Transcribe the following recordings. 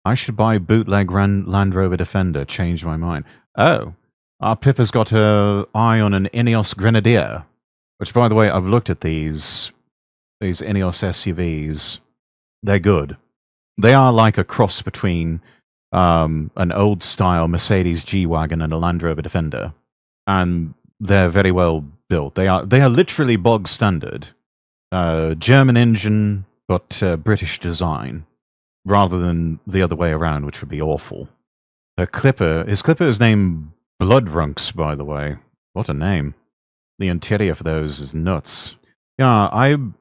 I should buy bootleg Land Rover Defender. Change my mind. Oh, our Pippa's got her eye on an Ineos Grenadier. Which, by the way, I've looked at these Ineos SUVs. They're good. They are like a cross between an old-style Mercedes G-Wagon and a Land Rover Defender. And they're very well built. They are literally bog standard. German engine, but British design, rather than the other way around, which would be awful. His Clipper is named Bloodrunks, by the way. What a name. The interior for those is nuts. Yeah, I'm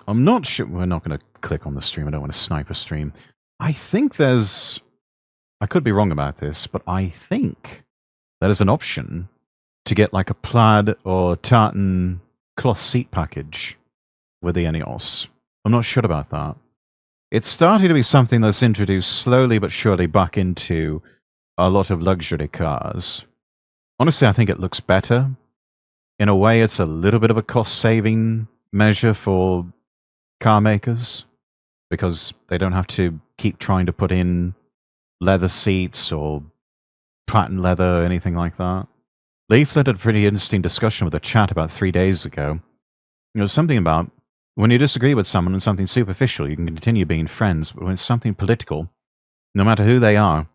not sure. We're not going to click on the stream. I don't want to snipe a stream. I think there's... I could be wrong about this, but I think there's an option to get like a plaid or tartan cloth seat package with the Ineos. I'm not sure about that. It's starting to be something that's introduced slowly but surely back into a lot of luxury cars. Honestly, I think it looks better. In a way, it's a little bit of a cost-saving measure for car makers because they don't have to keep trying to put in leather seats or patent leather, anything like that. Leaflet had a pretty interesting discussion with a chat about 3 days ago. It was something about when you disagree with someone on something superficial, you can continue being friends, but when it's something political, no matter who they are,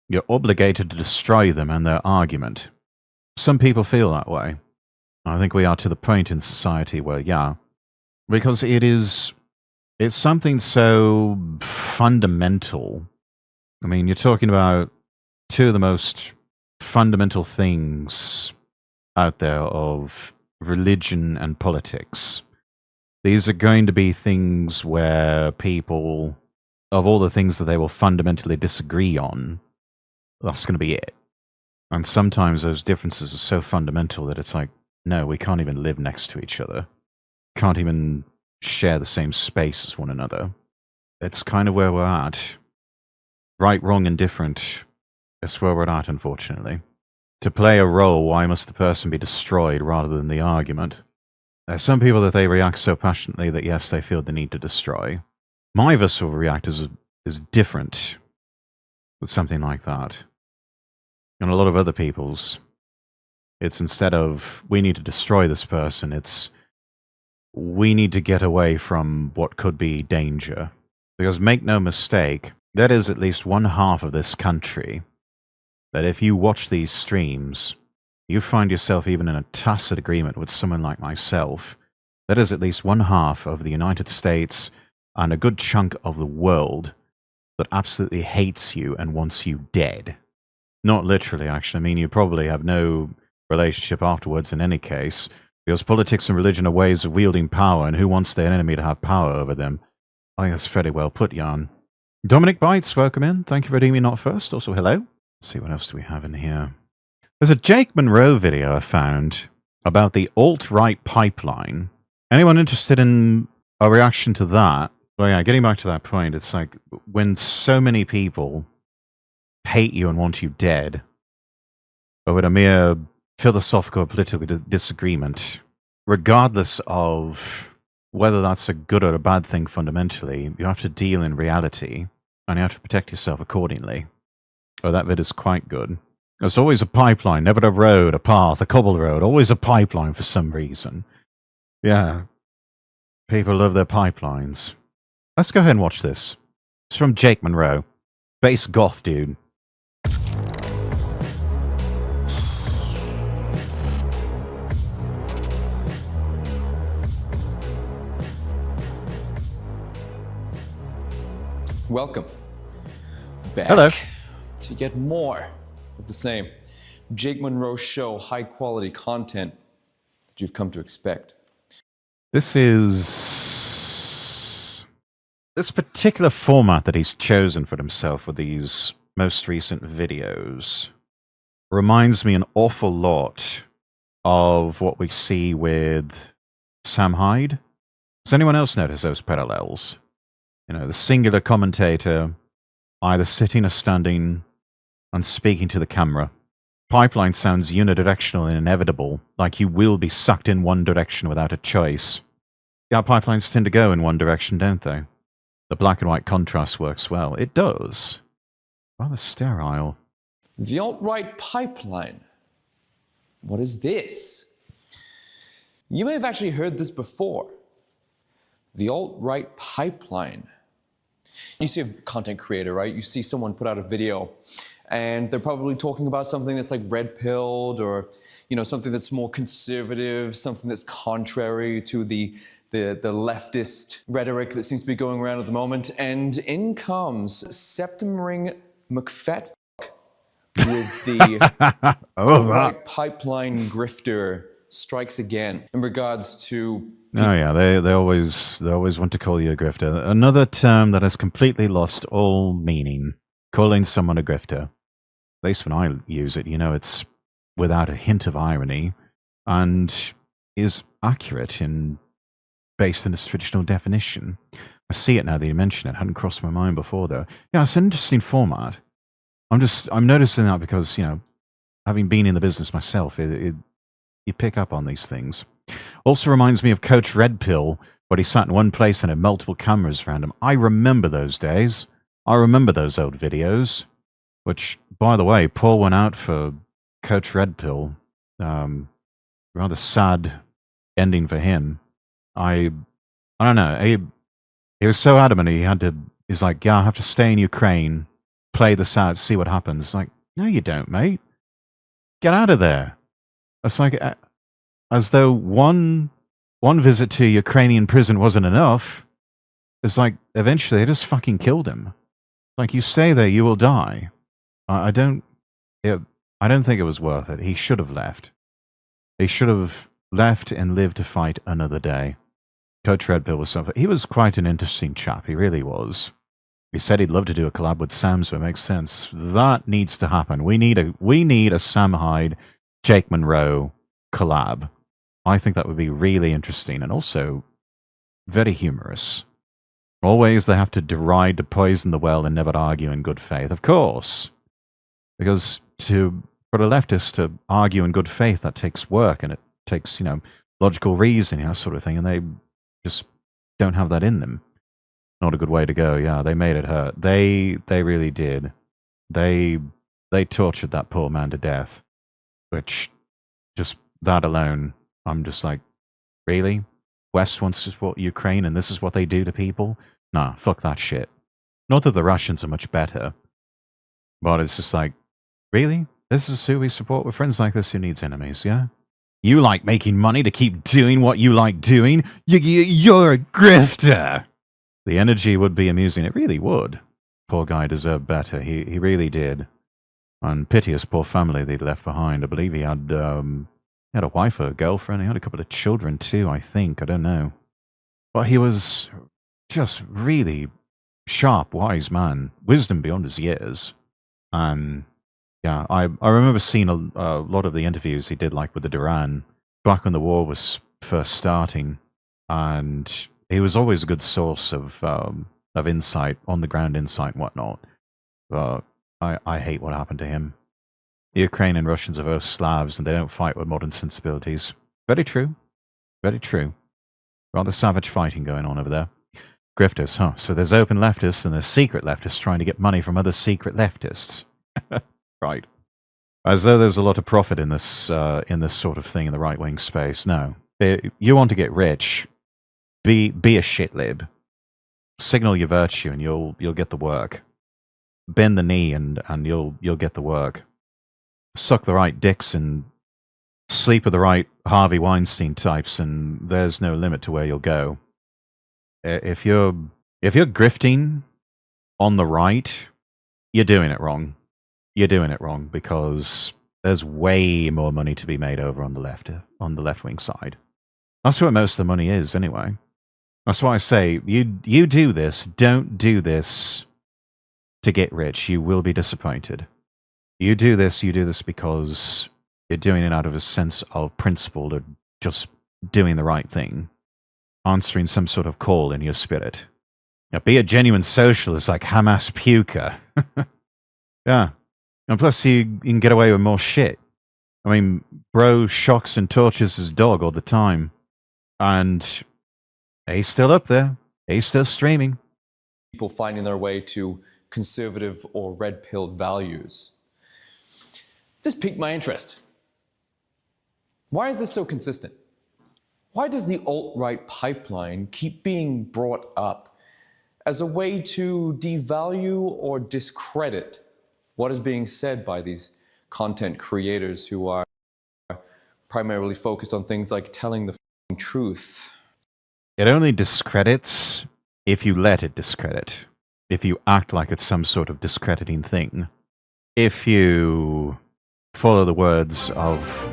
you're obligated to destroy them and their argument. Some people feel that way. I think we are to the point in society where, yeah, because it's something so fundamental. I mean, you're talking about two of the most fundamental things out there of religion and politics. These are going to be things where people, of all the things that they will fundamentally disagree on, that's going to be it. And sometimes those differences are so fundamental that it's like, no, we can't even live next to each other. Can't even share the same space as one another. It's kind of where we're at. Right, wrong, and different. That's where we're at, unfortunately. To play a role, why must the person be destroyed rather than the argument? There's some people that they react so passionately that, yes, they feel the need to destroy. My visceral react is different with something like that. And a lot of other people's, it's instead of, we need to destroy this person, it's, we need to get away from what could be danger. Because make no mistake, there is at least one half of this country that if you watch these streams, you find yourself even in a tacit agreement with someone like myself, that is at least one half of the United States and a good chunk of the world that absolutely hates you and wants you dead. Not literally, actually. I mean, you probably have no relationship afterwards in any case, because politics and religion are ways of wielding power, and who wants their enemy to have power over them? I think that's fairly well put, Jan. Dominic Bites, welcome in. Thank you for doing me not first. Also, hello. Let's see, what else do we have in here? There's a Jake Monroe video I found about the alt-right pipeline. Anyone interested in a reaction to that? Well, yeah, getting back to that point, it's like when so many people hate you and want you dead over a mere philosophical or political disagreement, regardless of whether that's a good or a bad thing fundamentally, you have to deal in reality and you have to protect yourself accordingly. Oh, that vid is quite good. There's always a pipeline, never a road, a path, a cobbled road, always a pipeline for some reason. Yeah, people love their pipelines. Let's go ahead and watch this. It's from Jake Monroe. Bass goth dude. Welcome back. Hello. To get more of the same Jake Monroe Show high quality content that you've come to expect. This particular format that he's chosen for himself with these most recent videos reminds me an awful lot of what we see with Sam Hyde. Does anyone else notice those parallels? You know, the singular commentator either sitting or standing and speaking to the camera. Pipeline sounds unidirectional and inevitable, like you will be sucked in one direction without a choice. Yeah, pipelines tend to go in one direction, don't they? The black and white contrast works well. It does. Rather sterile. The alt-right pipeline. What is this? You may have actually heard this before. The alt-right pipeline. You see a content creator, right? You see someone put out a video and they're probably talking about something that's like red-pilled or, something that's more conservative, something that's contrary to the leftist rhetoric that seems to be going around at the moment. And in comes Septum Ring McFet with the alt-right pipeline grifter strikes again in regards to... Oh yeah, they always want to call you a grifter. Another term that has completely lost all meaning. Calling someone a grifter. At least when I use it, it's without a hint of irony and is accurate based on its traditional definition. I see it now that you mention it. Hadn't crossed my mind before though. Yeah, it's an interesting format. I'm noticing that because, having been in the business myself, you pick up on these things. Also reminds me of Coach Red Pill, where he sat in one place and had multiple cameras around him. I remember those days. I remember those old videos, which, by the way, Paul went out for Coach Red Pill. Rather sad ending for him. I don't know. He was so adamant he's like, yeah, I have to stay in Ukraine, play this out, see what happens. It's like, no, you don't, mate. Get out of there. It's like, as though one visit to Ukrainian prison wasn't enough. It's like, eventually they just fucking killed him. Like, you stay there, you will die. I don't think it was worth it. He should have left. He should have left and lived to fight another day. Coach Red Pill was something. He was quite an interesting chap. He really was. He said he'd love to do a collab with Sam, so it makes sense. That needs to happen. We need a Sam Hyde, Jake Monroe collab. I think that would be really interesting and also very humorous. Always they have to deride to poison the well and never argue in good faith. Of course. Because for a leftist to argue in good faith, that takes work and it takes, logical reasoning, that sort of thing, and they just don't have that in them. Not a good way to go. Yeah, they made it hurt. They really did. They tortured that poor man to death, which just that alone, I'm just like, really? West wants to support Ukraine and this is what they do to people? Nah, fuck that shit. Not that the Russians are much better, but it's just like, really? This is who we support? With friends like this, who needs enemies, yeah? You like making money to keep doing what you like doing? You're a grifter! The energy would be amusing. It really would. Poor guy deserved better. He really did. And piteous poor family they'd left behind. I believe he had a wife or a girlfriend. He had a couple of children too, I think. I don't know. But he was just really sharp, wise man. Wisdom beyond his years. And yeah, I remember seeing a lot of the interviews he did, like with the Duran, back when the war was first starting. And he was always a good source of insight, on the ground insight and whatnot. But I hate what happened to him. The Ukrainian and Russians are both Slavs and they don't fight with modern sensibilities. Very true. Very true. Rather savage fighting going on over there. Grifters, huh? So there's open leftists and there's secret leftists trying to get money from other secret leftists. Right. As though there's a lot of profit in this sort of thing in the right-wing space. No. You want to get rich, be a shitlib. Signal your virtue and you'll get the work. Bend the knee and you'll get the work. Suck the right dicks and sleep with the right Harvey Weinstein types and there's no limit to where you'll go. If you're grifting on the right, you're doing it wrong. You're doing it wrong because there's way more money to be made over on the left-wing side. That's where most of the money is anyway. That's why I say, you do this, don't do this to get rich. You will be disappointed. You do this because you're doing it out of a sense of principle or just doing the right thing. Answering some sort of call in your spirit. Now, be a genuine socialist like Hamas Puka. Yeah. And plus you can get away with more shit. I mean, bro shocks and tortures his dog all the time. And he's still up there. He's still streaming. People finding their way to conservative or red-pilled values. This piqued my interest. Why is this so consistent? Why does the alt-right pipeline keep being brought up as a way to devalue or discredit what is being said by these content creators who are primarily focused on things like telling the truth? It only discredits if you let it discredit. If you act like it's some sort of discrediting thing. If you follow the words of...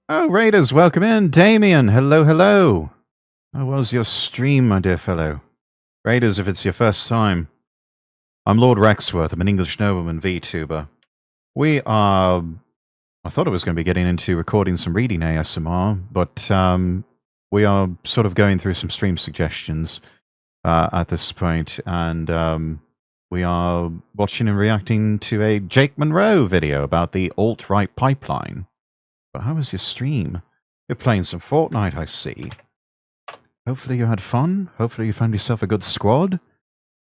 Oh, Raiders, welcome in. Damien, hello, hello. How was your stream, my dear fellow? Raiders, if it's your first time, I'm Lord Rexworth. I'm an English nobleman Vtuber. We are... I thought I was going to be getting into recording some reading ASMR, but we are sort of going through some stream suggestions at this point, and we are watching and reacting to a Jake Monroe video about the alt-right pipeline. But how was your stream? You're playing some Fortnite, I see. Hopefully you had fun. Hopefully you found yourself a good squad.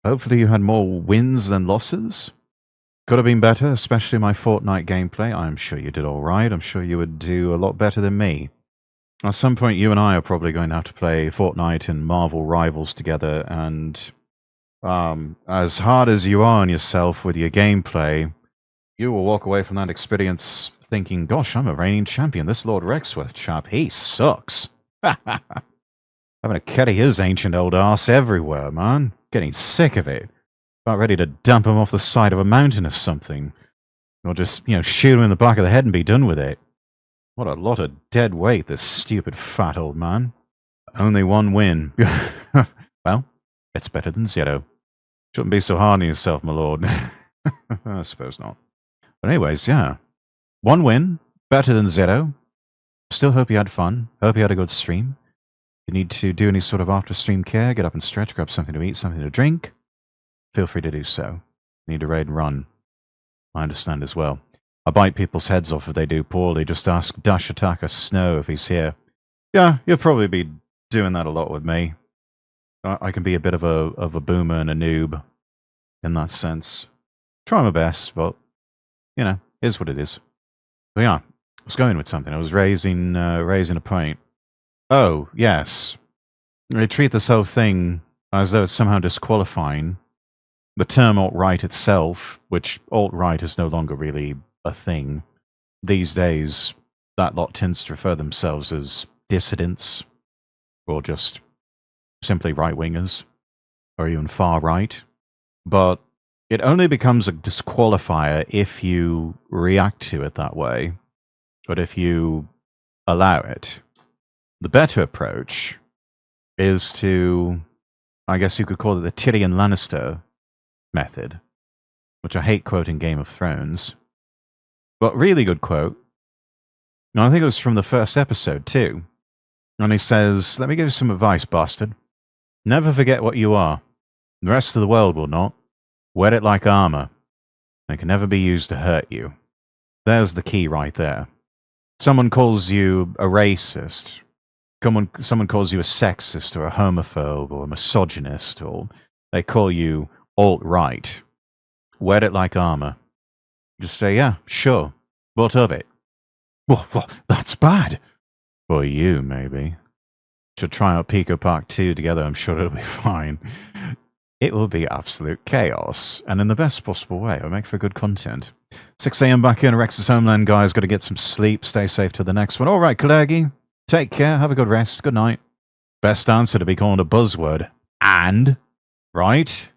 Hopefully you had more wins than losses. Could have been better, especially my Fortnite gameplay. I'm sure you did alright. I'm sure you would do a lot better than me. At some point, you and I are probably going to have to play Fortnite and Marvel Rivals together, and as hard as you are on yourself with your gameplay, you will walk away from that experience thinking, gosh, I'm a reigning champion. This Lord Rexworth chap, he sucks. Having to carry his ancient old arse everywhere, man. Getting sick of it. About ready to dump him off the side of a mountain or something. Or just, shoot him in the back of the head and be done with it. What a lot of dead weight, this stupid fat old man. Only one win. Well, it's better than zero. Shouldn't be so hard on yourself, my lord. I suppose not. But anyways, yeah. One win, better than zero. Still hope you had fun. Hope you had a good stream. If you need to do any sort of after-stream care, get up and stretch, grab something to eat, something to drink, feel free to do so. Need to raid and run. I understand as well. I bite people's heads off if they do poorly. Just ask Dash Attacker Snow if he's here. Yeah, you'll probably be doing that a lot with me. I can be a bit of a boomer and a noob in that sense. Try my best, but, here's what it is. But yeah, I was going with something. I was raising a point. Oh, yes. They treat this whole thing as though it's somehow disqualifying the term alt-right itself, which alt-right is no longer really a thing. These days, that lot tends to refer themselves as dissidents, or just simply right-wingers, or even far-right. But it only becomes a disqualifier if you react to it that way, but if you allow it. The better approach is to, I guess you could call it the Tyrion Lannister method, which I hate quoting Game of Thrones, but really good quote. And I think it was from the first episode too. And he says, "Let me give you some advice, bastard. Never forget what you are. The rest of the world will not. Wear it like armor. It can never be used to hurt you." There's the key right there. Someone calls you a racist. Someone calls you a sexist or a homophobe or a misogynist, or they call you alt-right. Wear it like armor. Just say, yeah, sure. What of it? Well, that's bad. For you, maybe. Should try out Pico Park 2 together. I'm sure it'll be fine. It will be absolute chaos, and in the best possible way. It'll make for good content. 6 a.m. back in Rex's homeland, guys. Got to get some sleep. Stay safe till the next one. All right, Kalagi. Take care. Have a good rest. Good night. Best answer to be called a buzzword. And, right?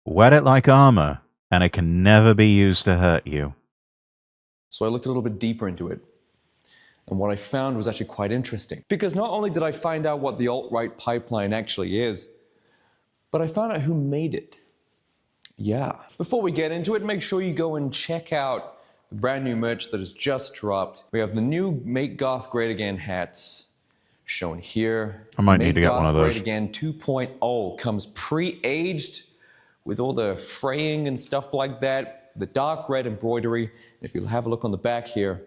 Wear it like armor, and it can never be used to hurt you. So I looked a little bit deeper into it. And what I found was actually quite interesting. Because not only did I find out what the alt-right pipeline actually is, but I found out who made it. Yeah. Before we get into it, make sure you go and check out the brand new merch that has just dropped. We have the new Make Goth Great Again hats shown here. I might need to get one of those. Make Goth Great Again 2.0 comes pre-aged with all the fraying and stuff like that. The dark red embroidery. If you'll have a look on the back here,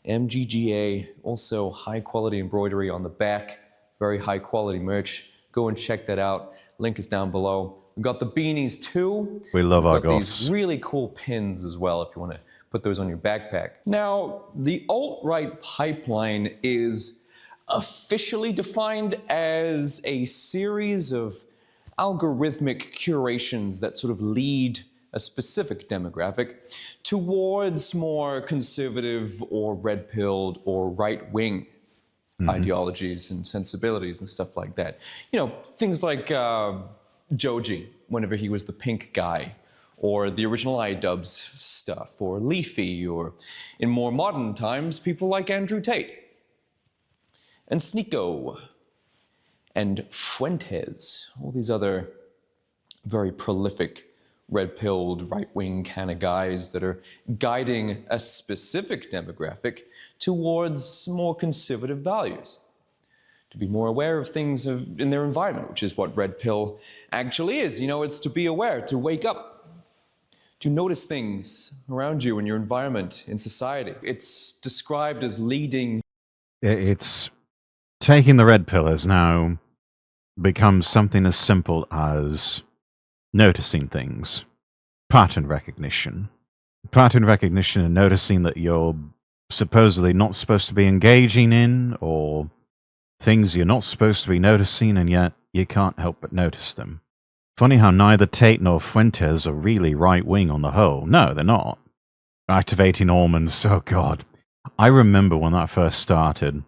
MGGA, also high quality embroidery on the back. Very high quality merch. Go and check that out. Link is down below. We've got the beanies too. We love We've our got these goths. really cool pins as well if you want to put those on your backpack. Now, the alt-right pipeline is officially defined as a series of algorithmic curations that sort of lead a specific demographic towards more conservative or red-pilled or right-wing ideologies and sensibilities and stuff like that. You know, things like Joji, whenever he was the pink guy, or the original iDubbbz stuff, or Leafy, or in more modern times, people like Andrew Tate, and Sneeko, and Fuentes, all these other very prolific red-pilled, right-wing kind of guys that are guiding a specific demographic towards more conservative values, to be more aware of things in their environment, which is what red pill actually is. You know, it's to be aware, to wake up, to notice things around you in your environment, in society. It's described as leading. It's taking the red pill has now become something as simple as noticing things, pattern recognition. Pattern recognition and noticing that you're supposedly not supposed to be engaging in, or things you're not supposed to be noticing, and yet you can't help but notice them. Funny how neither Tate nor Fuentes are really right-wing on the whole. No, they're not. Activating almonds, oh god. I remember when that first started,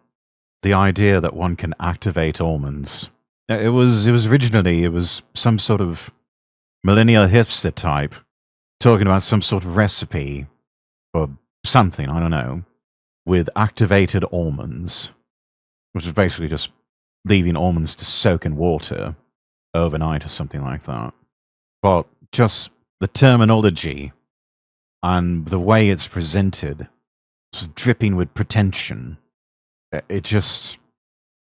the idea that one can activate almonds. It was originally some sort of millennial hipster type talking about some sort of recipe or something, I don't know, with activated almonds, which is basically just leaving almonds to soak in water overnight or something like that. But just the terminology and the way it's presented, it's dripping with pretension. It just,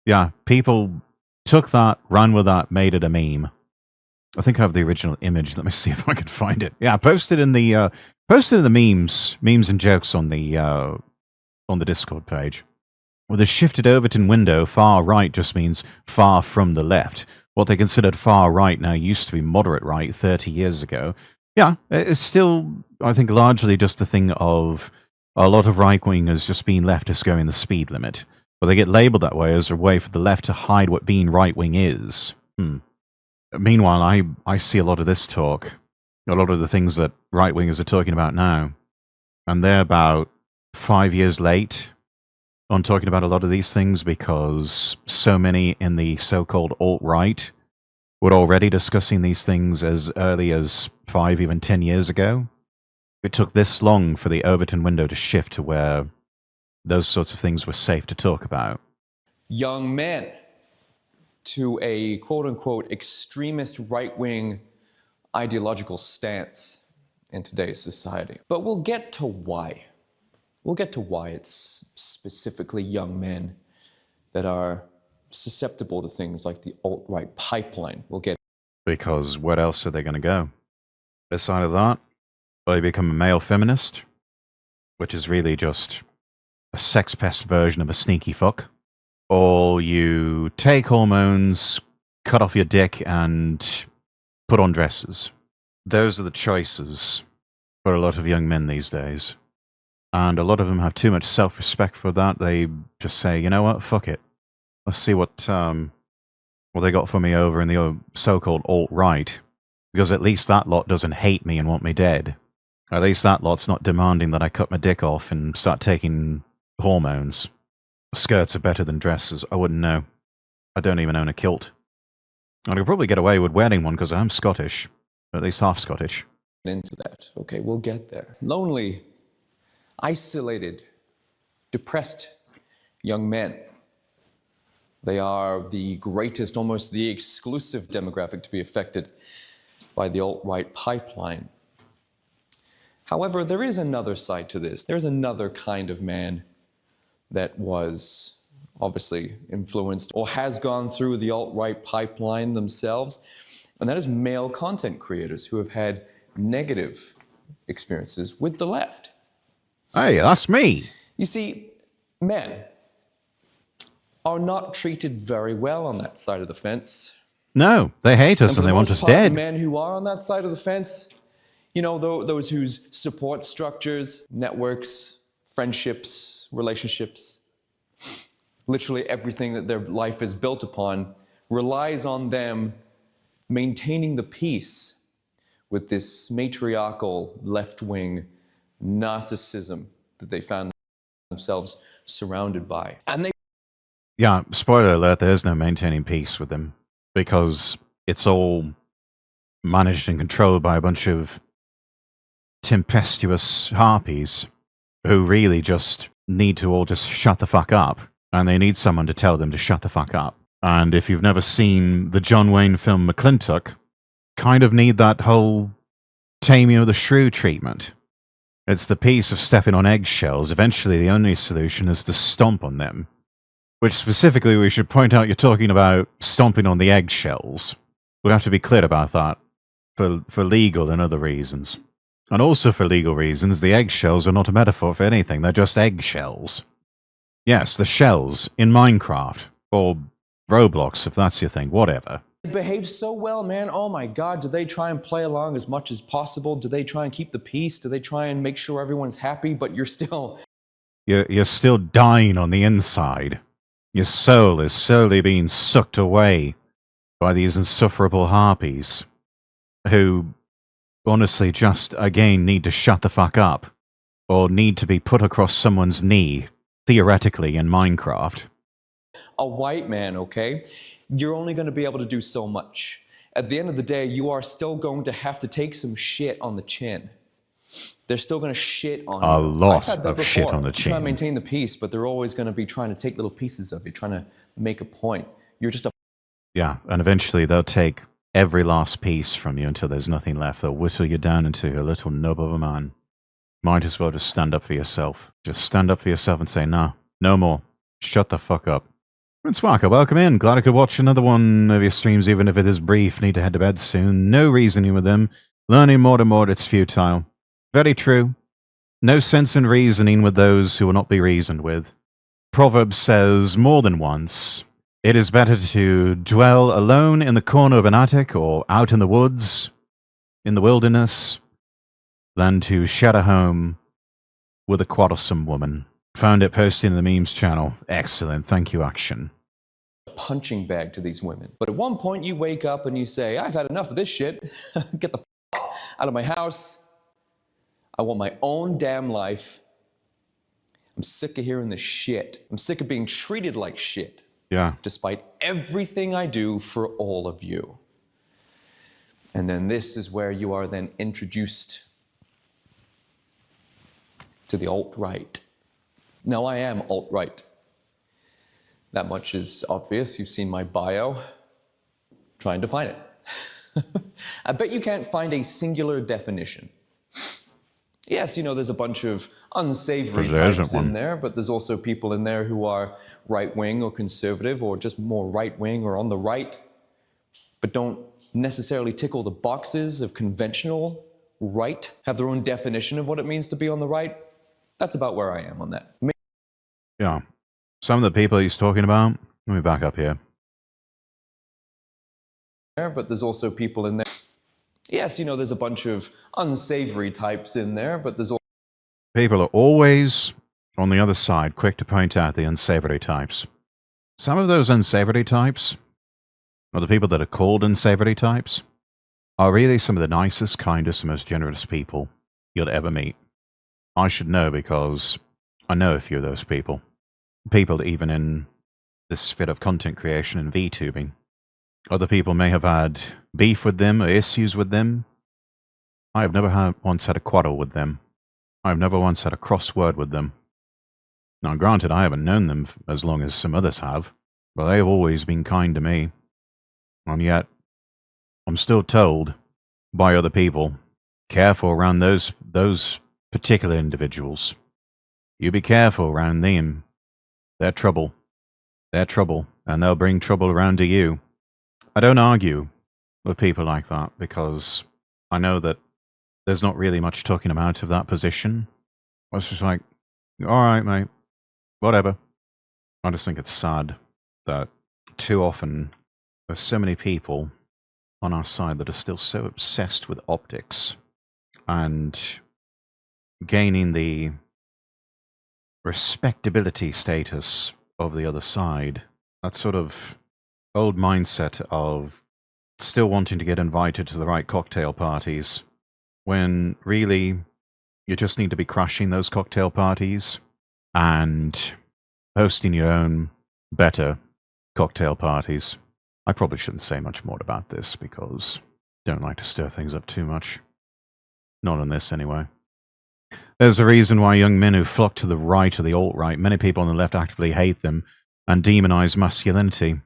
yeah, people took that, ran with that, made it a meme. I think I have the original image. Let me see if I can find it. Yeah, posted in the memes and jokes on the Discord page. With a shifted Overton window, far right just means far from the left. What they considered far right now used to be moderate right 30 years ago. Yeah, it's still, I think, largely just a thing of a lot of right-wingers just being leftists going the speed limit. But they get labeled that way as a way for the left to hide what being right-wing is. Meanwhile, I see a lot of this talk, a lot of the things that right-wingers are talking about now, and they're about 5 years late on talking about a lot of these things because so many in the so-called alt-right were already discussing these things as early as 5, even 10 years ago. It took this long for the Overton window to shift to where those sorts of things were safe to talk about. Young men to a quote-unquote extremist right-wing ideological stance in today's society. But we'll get to why. We'll get to why it's specifically young men that are susceptible to things like the alt-right pipeline. We'll get. Because where else are they going to go? Beside of that, they become a male feminist, which is really just a sex pest version of a sneaky fuck. Or you take hormones, cut off your dick, and put on dresses. Those are the choices for a lot of young men these days. And a lot of them have too much self-respect for that. They just say, you know what, fuck it. Let's see what they got for me over in the so-called alt-right. Because at least that lot doesn't hate me and want me dead. At least that lot's not demanding that I cut my dick off and start taking hormones. Skirts are better than dresses. I wouldn't know. I don't even own a kilt. I could probably get away with wearing one because I'm Scottish. At least half Scottish. Into that. Okay, we'll get there. Lonely, isolated, depressed young men. They are the greatest, almost the exclusive demographic to be affected by the alt-right pipeline. However, there is another side to this. There's another kind of man that was obviously influenced or has gone through the alt-right pipeline themselves, and that is male content creators who have had negative experiences with the left. Hey, that's me. You see, men are not treated very well on that side of the fence. No, they hate us And for and the they want most us part, the dead. men who are on that side of the fence, you know, those whose support structures, networks, friendships, relationships, literally everything that their life is built upon relies on them maintaining the peace with this matriarchal left-wing narcissism that they found themselves surrounded by. And they Yeah, spoiler alert, there's no maintaining peace with them because it's all managed and controlled by a bunch of tempestuous harpies who really just need to all just shut the fuck up, and they need someone to tell them to shut the fuck up. And if you've never seen the John Wayne film McClintock, kind of need that whole Taming of the Shrew treatment. It's the piece of stepping on eggshells. Eventually, the only solution is to stomp on them. Which specifically, we should point out you're talking about stomping on the eggshells. We have to be clear about that for legal and other reasons. And also for legal reasons, the eggshells are not a metaphor for anything. They're just eggshells. Yes, the shells in Minecraft, or Roblox, if that's your thing, whatever. behave so well, man. Oh my God, do they try and play along as much as possible? Do they try and keep the peace? Do they try and make sure everyone's happy? But you're still... You're still dying on the inside. Your soul is slowly being sucked away by these insufferable harpies who honestly just, again, need to shut the fuck up or need to be put across someone's knee, theoretically, in Minecraft. A white man, okay? You're only going to be able to do so much. At the end of the day, you are still going to have to take some shit on the chin. They're still going to shit on you. A lot I've had that of before. shit on the You try chin. to maintain the peace, but they're always going to be trying to take little pieces of you, trying to make a point. You're just a... Yeah, and eventually they'll take every last piece from you until there's nothing left. They'll whittle you down into a little nub of a man. Might as well just stand up for yourself. Just stand up for yourself and say, nah, no more. Shut the fuck up. Prince Walker, welcome in. Glad I could watch another one of your streams, even if it is brief. Need to head to bed soon. No reasoning with them. Learning more and more, it's futile. Very true. No sense in reasoning with those who will not be reasoned with. Proverbs says more than once, it is better to dwell alone in the corner of an attic or out in the woods, in the wilderness, than to share a home with a quarrelsome woman. Found it posted in the memes channel. Excellent. Thank you, Action. punching bag to these women. But at one point you wake up and you say, I've had enough of this shit. Get the fuck out of my house. I want my own damn life. I'm sick of hearing this shit. I'm sick of being treated like shit. Yeah. Despite everything I do for all of you. And then this is where you are then introduced to the alt-right. Now I am alt-right. That much is obvious. You've seen my bio. Try and define it. I bet you can't find a singular definition. Yes, you know, there's a bunch of unsavory types in there, but there's also people in there who are right-wing or conservative or just more right-wing or on the right, but don't necessarily tick all the boxes of conventional right, have their own definition of what it means to be on the right. That's about where I am on that. Yeah. Some of the people he's talking about, let me back up here. But there's also people in there. Yes, you know, there's a bunch of unsavory types in there, but there's also... People are always on the other side, quick to point out the unsavory types. Some of those unsavory types, or the people that are called unsavory types, are really some of the nicest, kindest, and most generous people you'll ever meet. I should know because I know a few of those people. People even in this sphere of content creation and VTubing. Other people may have had beef with them or issues with them. I have never once had a quarrel with them. I have never once had a crossword with them. Now, granted, I haven't known them as long as some others have, but they have always been kind to me. And yet, I'm still told by other people, careful around those particular individuals. You be careful around them. They're trouble. They're trouble, and they'll bring trouble around to you. I don't argue with people like that because I know that there's not really much talking them out of that position. I was just like, all right, mate, whatever. I just think it's sad that too often There's so many people on our side that are still so obsessed with optics and gaining the respectability status of the other side. That sort of old mindset of still wanting to get invited to the right cocktail parties, when really you just need to be crashing those cocktail parties and hosting your own better cocktail parties. I probably shouldn't say much more about this because I don't like to stir things up too much. Not on this, anyway. There's a reason why young men who flock to the right or the alt-right, many people on the left actively hate them and demonize masculinity.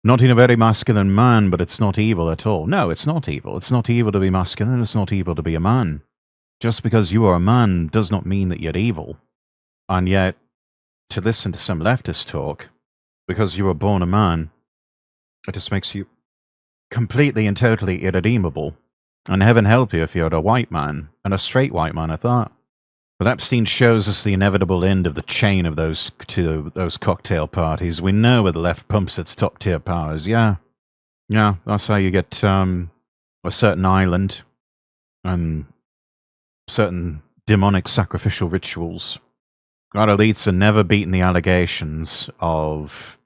Not in a very masculine man, but it's not evil at all. No, it's not evil. It's not evil to be masculine. It's not evil to be a man. Just because you are a man does not mean that you're evil. And yet, to listen to some leftist talk, because you were born a man, it just makes you completely and totally irredeemable. And heaven help you if you're a white man, and a straight white man at that. But Epstein shows us the inevitable end of the chain of those cocktail parties. We know where the left pumps its top-tier powers. Yeah, that's how you get a certain island and certain demonic sacrificial rituals. Our elites are never beaten the allegations of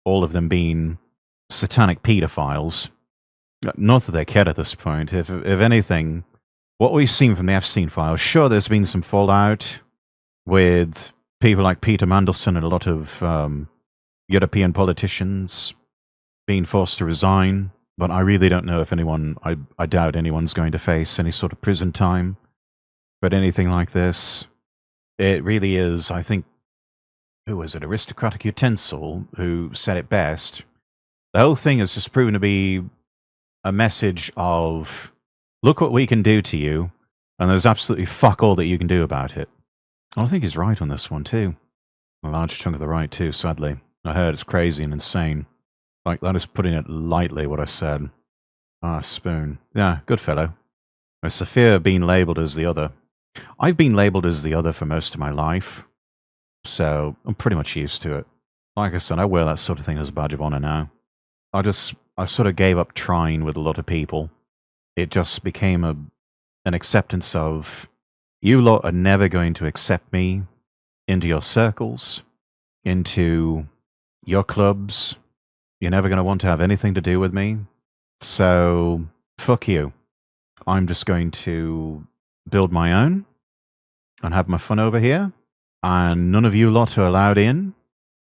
all of them being satanic pedophiles. Not that they care at this point. If anything, what we've seen from the Epstein files, sure, there's been some fallout with people like Peter Mandelson and a lot of European politicians being forced to resign. But I really don't know if anyone, I doubt anyone's going to face any sort of prison time. But anything like this, it really is, I think, who was it, Aristocratic Utensil, who said it best. The whole thing has just proven to be a message of, look what we can do to you, and there's absolutely fuck all that you can do about it. I think he's right on this one, too. A large chunk of the right, too, sadly. I heard it's crazy and insane. Like, that is putting it lightly, what I said. Ah, Spoon. Yeah, good fellow. It's the fear of being labelled as the other. I've been labelled as the other for most of my life, so I'm pretty much used to it. Like I said, I wear that sort of thing as a badge of honour now. I sort of gave up trying with a lot of people. It just became an acceptance of, you lot are never going to accept me into your circles, into your clubs. You're never going to want to have anything to do with me. So, fuck you. I'm just going to build my own and have my fun over here. And none of you lot are allowed in.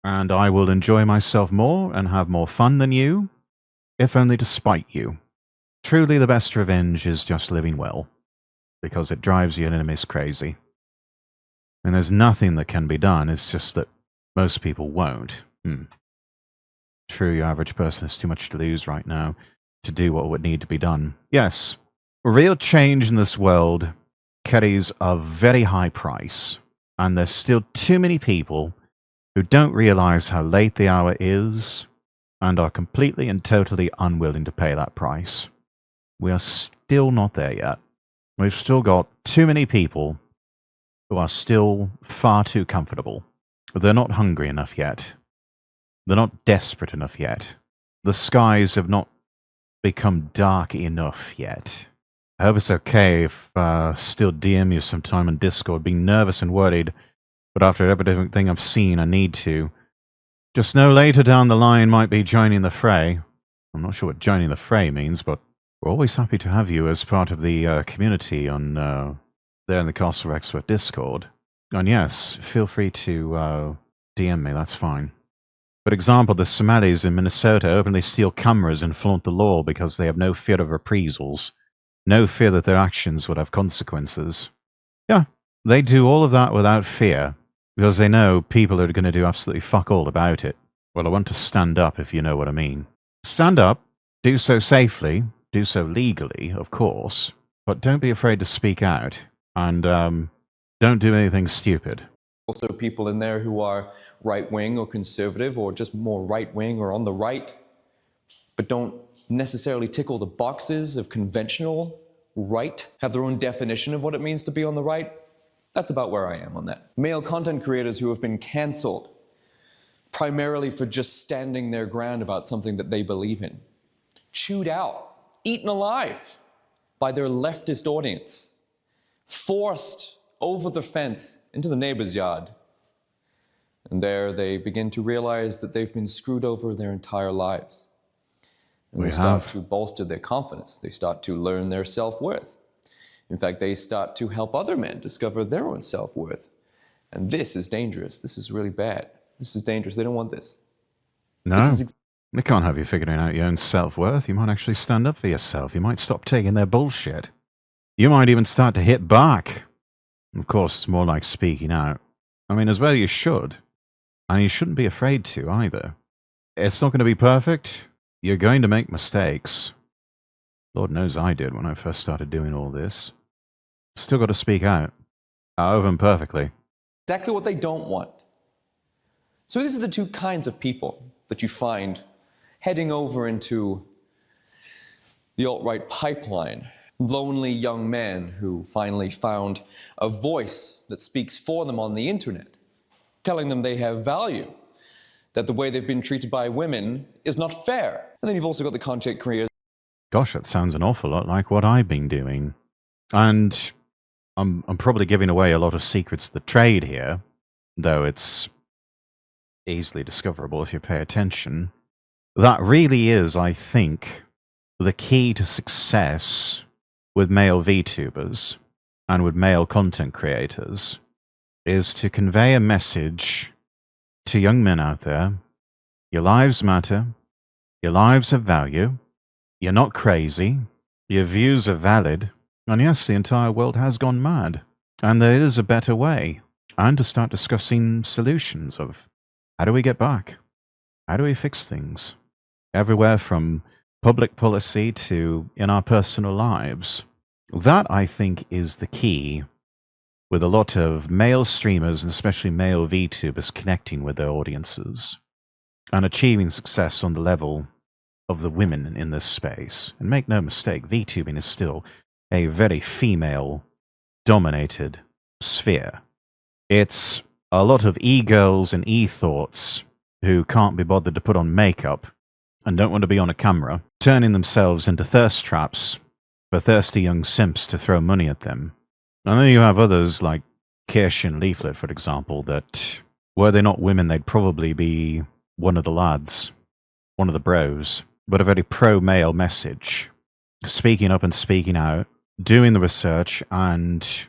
And I will enjoy myself more and have more fun than you, if only to spite you. Truly the best revenge is just living well, because it drives your enemies crazy. And there's nothing that can be done, it's just that most people won't. True, your average person has too much to lose right now to do what would need to be done. Yes, real change in this world carries a very high price, and there's still too many people who don't realize how late the hour is and are completely and totally unwilling to pay that price. We are still not there yet. We've still got too many people who are still far too comfortable. They're not hungry enough yet. They're not desperate enough yet. The skies have not become dark enough yet. I hope it's okay if still DM you sometime on Discord, being nervous and worried, but after everything I've seen, I need to. Just know later down the line might be joining the fray. I'm not sure what joining the fray means, but we're always happy to have you as part of the community on there in the Castle Expert Discord. And yes, feel free to DM me, that's fine. For example, the Somalis in Minnesota openly steal cameras and flaunt the law because they have no fear of reprisals, no fear that their actions would have consequences. Yeah, they do all of that without fear, because they know people are going to do absolutely fuck all about it. Well, I want to stand up, if you know what I mean. Stand up, do so safely, do so legally, of course, but don't be afraid to speak out, and don't do anything stupid. Also people in there who are right-wing or conservative or just more right-wing or on the right, but don't necessarily tick all the boxes of conventional right, have their own definition of what it means to be on the right. That's about where I am on that. Male content creators who have been cancelled primarily for just standing their ground about something that they believe in. chewed out, eaten alive by their leftist audience, forced over the fence into the neighbor's yard. And there they begin to realize that they've been screwed over their entire lives. And they start to bolster their confidence. They start to learn their self-worth. In fact, they start to help other men discover their own self-worth. And this is dangerous. This is really bad. This is dangerous. They don't want this. No. They can't have you figuring out your own self-worth. You might actually stand up for yourself. You might stop taking their bullshit. You might even start to hit back. Of course, it's more like speaking out. I mean, as well you should. And you shouldn't be afraid to, either. It's not going to be perfect. You're going to make mistakes. Lord knows I did when I first started doing all this. Still got to speak out. However imperfectly. Exactly what they don't want. So these are the two kinds of people that you find heading over into the alt-right pipeline. Lonely young men who finally found a voice that speaks for them on the internet, telling them they have value, that the way they've been treated by women is not fair. And then you've also got the content creators. Gosh, that sounds an awful lot like what I've been doing. And I'm probably giving away a lot of secrets of the trade here, though it's easily discoverable if you pay attention. That really is, I think, the key to success with male VTubers and with male content creators, is to convey a message to young men out there. Your lives matter. Your lives have value. You're not crazy. Your views are valid. And yes, the entire world has gone mad. And there is a better way. And to start discussing solutions of how do we get back? How do we fix things? Everywhere from public policy to in our personal lives. That, I think, is the key with a lot of male streamers and especially male VTubers connecting with their audiences and achieving success on the level of the women in this space. And make no mistake, VTubing is still a very female-dominated sphere. It's a lot of e-girls and e-thoughts who can't be bothered to put on makeup and don't want to be on a camera, turning themselves into thirst traps for thirsty young simps to throw money at them. And then you have others like Kirsch and Leaflet, for example, that were they not women, they'd probably be one of the lads, one of the bros, but a very pro-male message, speaking up and speaking out, doing the research and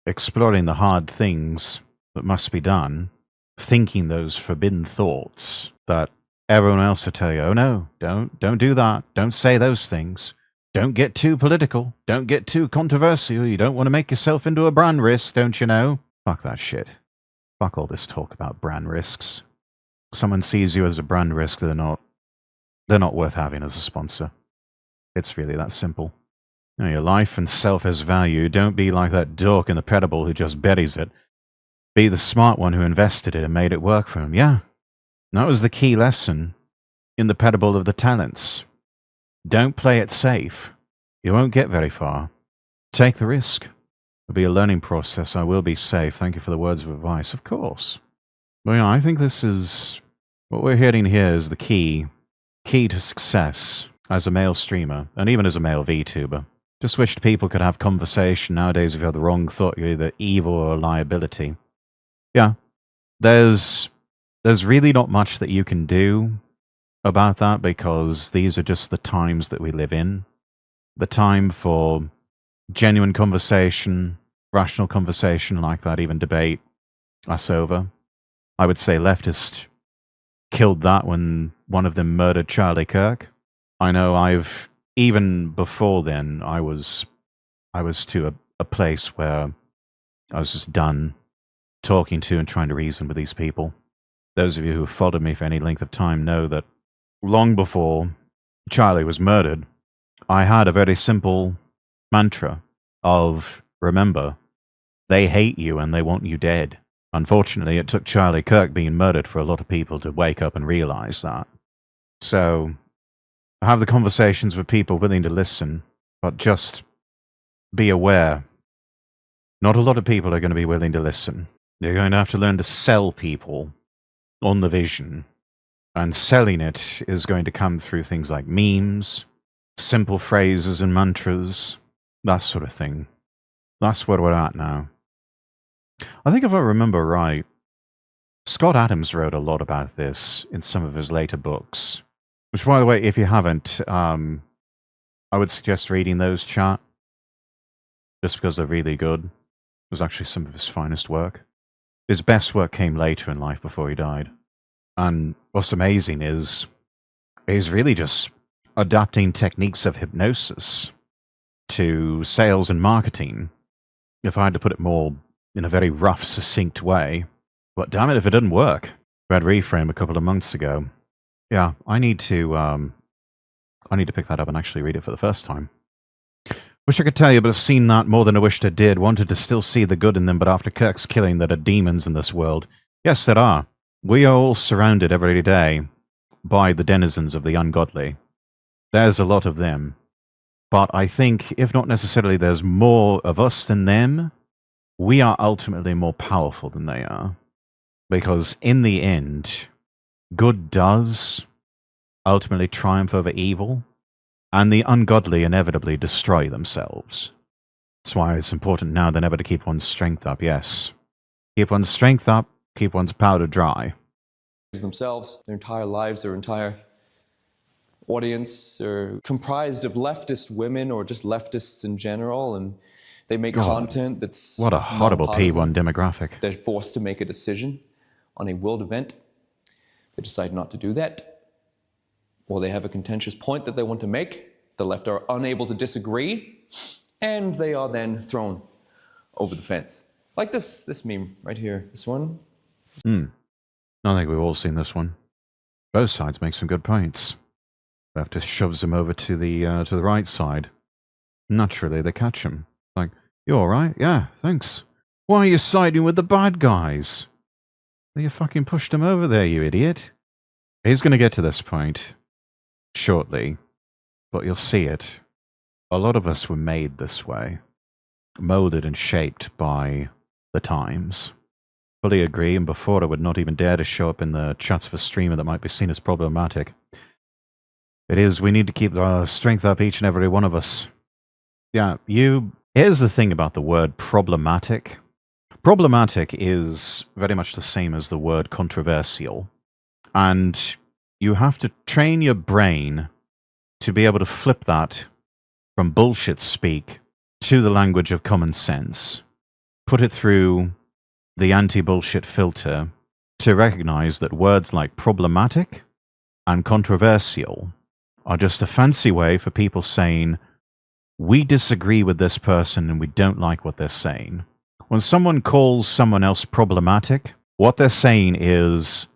exploring the hard things that must be done, thinking those forbidden thoughts that everyone else will tell you, oh no, don't do that, don't say those things, don't get too political, don't get too controversial, you don't want to make yourself into a brand risk, don't you know? Fuck that shit. Fuck all this talk about brand risks. Someone sees you as a brand risk, they're not worth having as a sponsor. It's really that simple. You know, your life and self has value. Don't be like that dork in the Pedible who just buries it. Be the smart one who invested it and made it work for him. Yeah, that was the key lesson in the Pedible of the Talents. Don't play it safe. You won't get very far. Take the risk. It'll be a learning process. I will be safe. Thank you for the words of advice. Of course. Well, yeah, I think this is... what we're hearing here is the key to success as a male streamer, and even as a male VTuber. Just wished people could have conversation. Nowadays, if you have the wrong thought, you're either evil or a liability. Yeah, there's really not much that you can do about that, because these are just the times that we live in. The time for genuine conversation, rational conversation like that, even debate, that's over. I would say leftists killed that when one of them murdered Charlie Kirk. I know even before then, I was to a place where I was just done talking to and trying to reason with these people. Those of you who have followed me for any length of time know that long before Charlie was murdered, I had a very simple mantra of, remember, they hate you and they want you dead. Unfortunately, it took Charlie Kirk being murdered for a lot of people to wake up and realize that. So, have the conversations with people willing to listen, but just be aware. Not a lot of people are going to be willing to listen. You're going to have to learn to sell people on the vision And selling it is going to come through things like memes, simple phrases and mantras, that sort of thing. That's where we're at now. I think if I remember right, Scott Adams wrote a lot about this in some of his later books. Which, by the way, if you haven't, I would suggest reading those, chat. Just because they're really good. It was actually some of his finest work. His best work came later in life before he died. And what's amazing is he's really just adapting techniques of hypnosis to sales and marketing. If I had to put it more in a very rough, succinct way. But damn it if it didn't work. We had Reframe a couple of months ago. Yeah, I need to pick that up and actually read it for the first time. Wish I could tell you, but I've seen that more than I wished I did. Wanted to still see the good in them, but after Kirk's killing, there are demons in this world. Yes, there are. We are all surrounded every day by the denizens of the ungodly. There's a lot of them. But I think, if not necessarily there's more of us than them, we are ultimately more powerful than they are. Because in the end, good does ultimately triumph over evil, and the ungodly inevitably destroy themselves. That's why it's important now than ever to keep one's strength up, yes. Keep one's strength up, keep one's powder dry. Themselves, their entire lives, their entire audience are comprised of leftist women or just leftists in general, and they make content that's what a horrible P1 demographic. They're forced to make a decision on a world event. They decide not to do that, or they have a contentious point that they want to make. The left are unable to disagree, and they are then thrown over the fence. Like this meme right here, this one. I think we've all seen this one. Both sides make some good points. Left just shoves them over to the right side. Naturally, they catch him. Like, you all right? Yeah, thanks. Why are you siding with the bad guys? You fucking pushed him over there, you idiot. He's going to get to this point shortly, but you'll see it. A lot of us were made this way, molded and shaped by the times. Fully agree, and before I would not even dare to show up in the chats of a streamer that might be seen as problematic. It is, we need to keep our strength up, each and every one of us. Yeah, here's the thing about the word problematic. Problematic is very much the same as the word controversial. And you have to train your brain to be able to flip that from bullshit speak to the language of common sense. Put it through the anti-bullshit filter to recognize that words like problematic and controversial are just a fancy way for people saying, we disagree with this person and we don't like what they're saying. When someone calls someone else problematic, what they're saying is,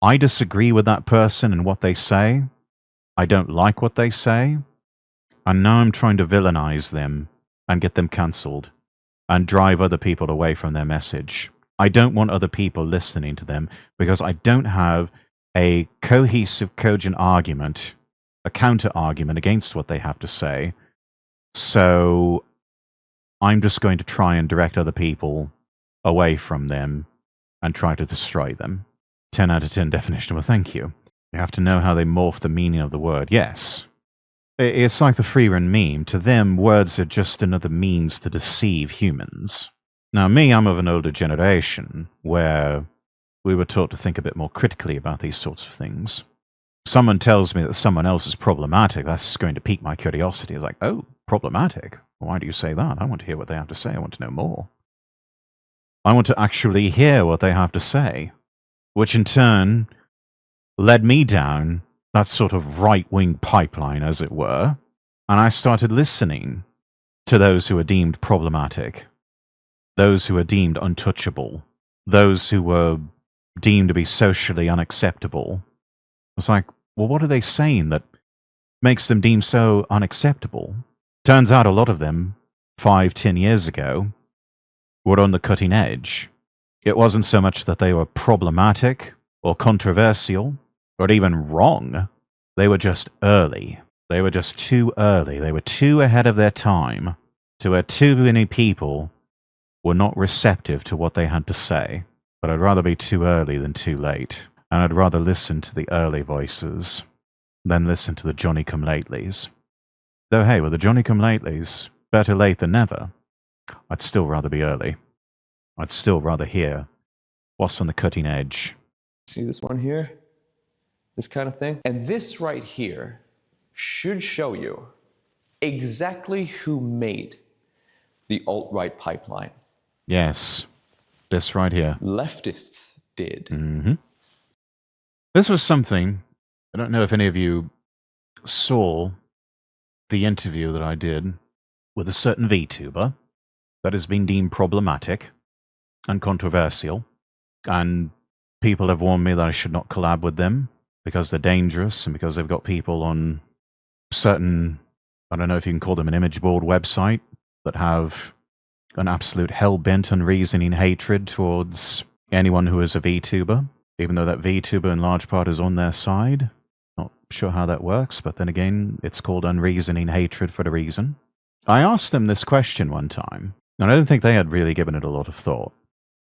I disagree with that person and what they say, I don't like what they say, and now I'm trying to villainize them and get them cancelled and drive other people away from their message. I don't want other people listening to them because I don't have a cohesive, cogent argument, a counter-argument against what they have to say. So I'm just going to try and direct other people away from them and try to destroy them. 10 out of 10 definition of a thank you. You have to know how they morph the meaning of the word. Yes. It's like the free-run meme. To them, words are just another means to deceive humans. Now, me, I'm of an older generation where we were taught to think a bit more critically about these sorts of things. Someone tells me that someone else is problematic, that's going to pique my curiosity. It's like, oh, problematic? Why do you say that? I want to hear what they have to say. I want to know more. I want to actually hear what they have to say, which in turn led me down that sort of right-wing pipeline, as it were, and I started listening to those who are deemed problematic, those who are deemed untouchable, those who were deemed to be socially unacceptable. It's like, well, what are they saying that makes them deemed so unacceptable? Turns out a lot of them, 5-10 years ago, were on the cutting edge. It wasn't so much that they were problematic or controversial or even wrong. They were just early. They were just too early. They were too ahead of their time to where too many people were not receptive to what they had to say. But I'd rather be too early than too late. And I'd rather listen to the early voices than listen to the Johnny-come-latelys. Though hey, with the Johnny-come-latelys, better late than never, I'd still rather be early. I'd still rather hear what's on the cutting edge. See this one here? This kind of thing? And this right here should show you exactly who made the alt-right pipeline. Yes, this right here. Leftists did. Mm-hmm. This was something, I don't know if any of you saw the interview that I did with a certain VTuber that has been deemed problematic and controversial, and people have warned me that I should not collab with them because they're dangerous and because they've got people on certain, I don't know if you can call them an image board website, that have an absolute hell-bent, unreasoning hatred towards anyone who is a VTuber, even though that VTuber in large part is on their side. Not sure how that works, but then again, it's called unreasoning hatred for a reason. I asked them this question one time, and I don't think they had really given it a lot of thought,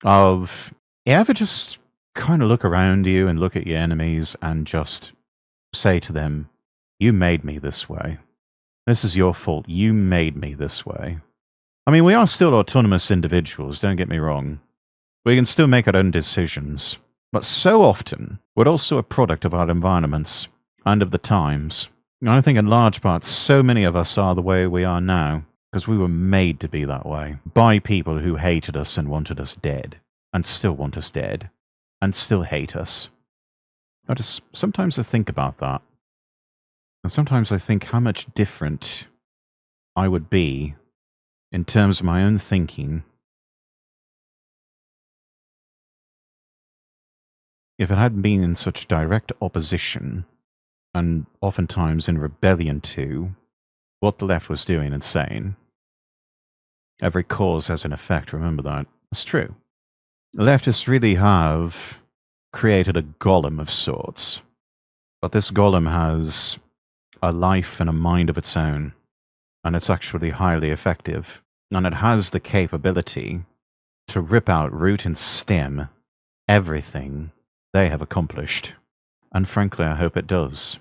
of, you ever just kind of look around you and look at your enemies and just say to them, you made me this way. This is your fault. You made me this way. I mean, we are still autonomous individuals, don't get me wrong. We can still make our own decisions. But so often, we're also a product of our environments and of the times. And I think in large part, so many of us are the way we are now because we were made to be that way by people who hated us and wanted us dead, and still want us dead, and still hate us. Sometimes I think about that. And sometimes I think how much different I would be in terms of my own thinking if it hadn't been in such direct opposition and oftentimes in rebellion to what the left was doing and saying. Every cause has an effect, remember that. It's true. The leftists really have created a golem of sorts, but this golem has a life and a mind of its own, and it's actually highly effective, and it has the capability to rip out root and stem everything they have accomplished. And frankly, I hope it does.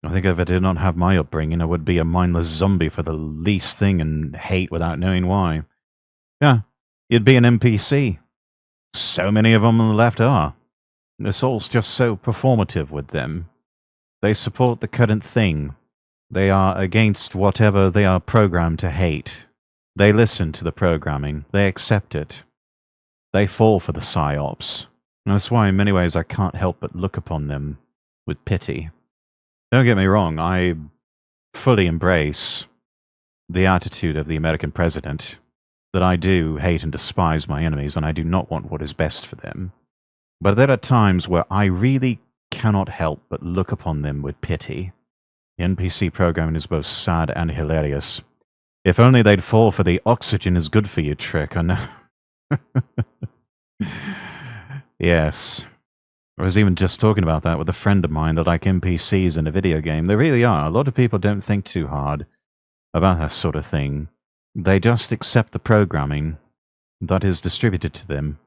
I think if I did not have my upbringing, I would be a mindless zombie for the least thing and hate without knowing why. Yeah, you'd be an NPC. So many of them on the left are. It's all just so performative with them. They support the current thing. They are against whatever they are programmed to hate. They listen to the programming. They accept it. They fall for the psyops. And that's why in many ways I can't help but look upon them with pity. Don't get me wrong, I fully embrace the attitude of the American president that I do hate and despise my enemies and I do not want what is best for them. But there are times where I really cannot help but look upon them with pity. The NPC programming is both sad and hilarious. If only they'd fall for the oxygen is good for you trick, I know. Yes. I was even just talking about that with a friend of mine that like NPCs in a video game. They really are. A lot of people don't think too hard about that sort of thing. They just accept the programming that is distributed to them,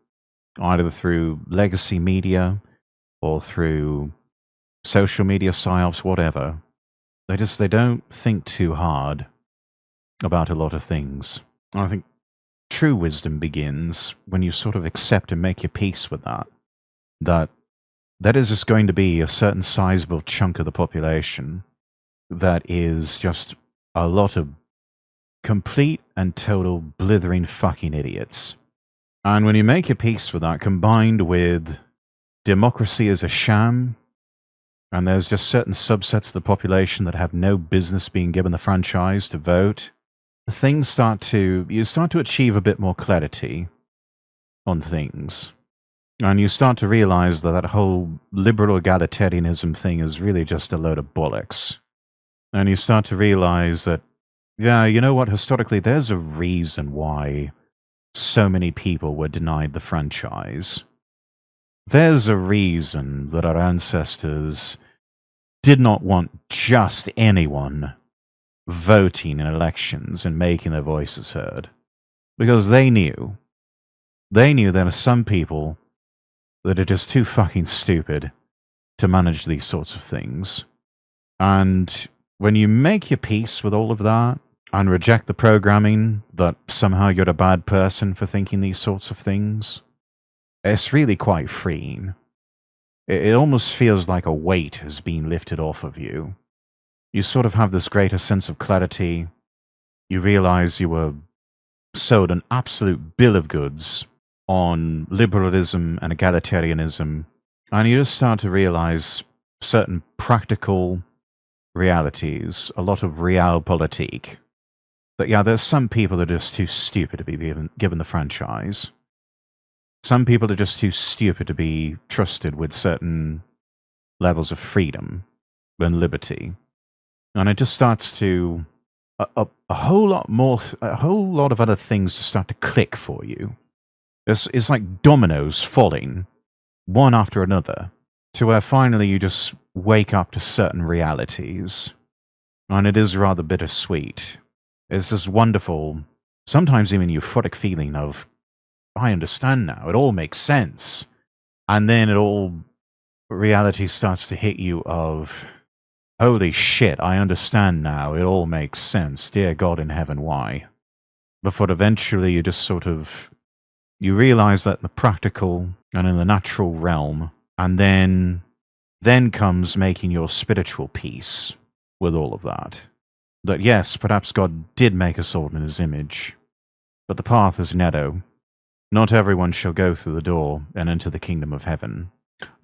either through legacy media or through social media psyops, whatever. They don't think too hard about a lot of things. And I think true wisdom begins when you sort of accept and make your peace with that. That is just going to be a certain sizable chunk of the population that is just a lot of complete and total blithering fucking idiots. And when you make your peace with that, combined with democracy as a sham, and there's just certain subsets of the population that have no business being given the franchise to vote, you start to achieve a bit more clarity on things. And you start to realize that whole liberal egalitarianism thing is really just a load of bollocks. And you start to realize that, yeah, you know what, historically there's a reason why so many people were denied the franchise. There's a reason that our ancestors did not want just anyone voting in elections and making their voices heard. Because they knew there are some people that are just too fucking stupid to manage these sorts of things. And when you make your peace with all of that and reject the programming that somehow you're a bad person for thinking these sorts of things, it's really quite freeing. It almost feels like a weight has been lifted off of you. You sort of have this greater sense of clarity. You realize you were sold an absolute bill of goods on liberalism and egalitarianism, and you just start to realize certain practical realities, a lot of realpolitik. That, yeah, there's some people that are just too stupid to be given the franchise. Some people are just too stupid to be trusted with certain levels of freedom and liberty. And it just starts to a whole lot of other things to start to click for you. It's like dominoes falling, one after another, to where finally you just wake up to certain realities. And it is rather bittersweet. It's this wonderful, sometimes even euphoric feeling of, I understand now, it all makes sense. And then reality starts to hit you of, holy shit, I understand now, it all makes sense, dear God in heaven, why? Before eventually you just sort of, you realize that in the practical and in the natural realm, and then comes making your spiritual peace with all of that. That yes, perhaps God did make us all in his image, but the path is narrow. Not everyone shall go through the door and enter the kingdom of heaven.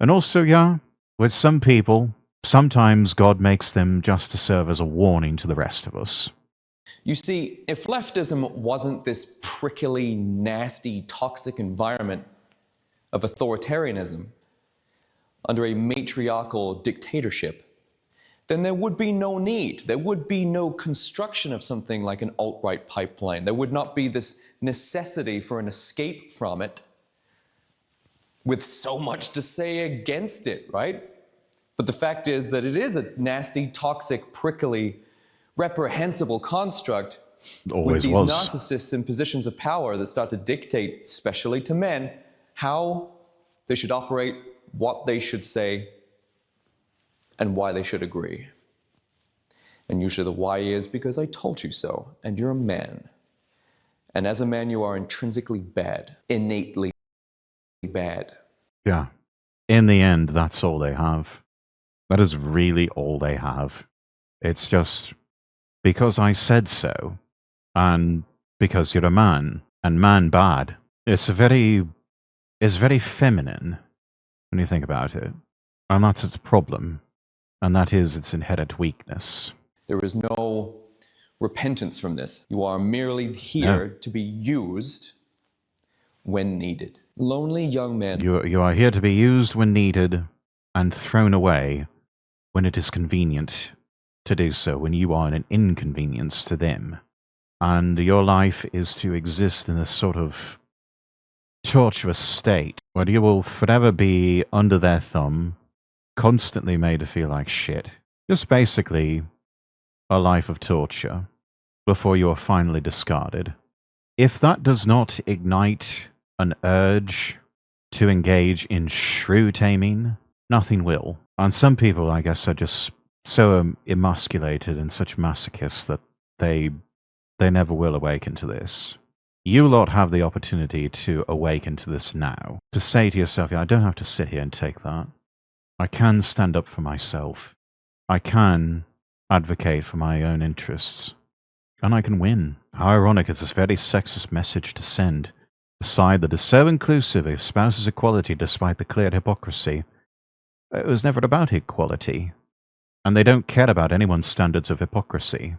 And also, yeah, with some people, sometimes God makes them just to serve as a warning to the rest of us. You see, if leftism wasn't this prickly, nasty, toxic environment of authoritarianism under a matriarchal dictatorship, then there would be no need. There would be no construction of something like an alt-right pipeline. There would not be this necessity for an escape from it with so much to say against it, right? But the fact is that it is a nasty, toxic, prickly, reprehensible construct with these narcissists in positions of power that start to dictate, especially to men, how they should operate, what they should say, and why they should agree. And usually the why is because I told you so, and you're a man. And as a man, you are intrinsically bad, innately bad. Yeah. In the end, that's all they have. That is really all they have. It's just because I said so, and because you're a man, and man bad. It's very feminine when you think about it. And that's its problem. And that is its inherent weakness. There is no repentance from this. You are merely here to be used when needed. Lonely young men. You are here to be used when needed and thrown away when it is convenient to do so, when you are an inconvenience to them. And your life is to exist in this sort of tortuous state where you will forever be under their thumb, constantly made to feel like shit. Just basically a life of torture before you are finally discarded. If that does not ignite an urge to engage in shrew taming, nothing will. And some people, I guess, are just so emasculated and such masochists that they never will awaken to this. You lot have the opportunity to awaken to this now. To say to yourself, yeah, I don't have to sit here and take that. I can stand up for myself. I can advocate for my own interests. And I can win. How ironic is this very sexist message to send. The side that is so inclusive espouses equality despite the clear hypocrisy. It was never about equality. And they don't care about anyone's standards of hypocrisy.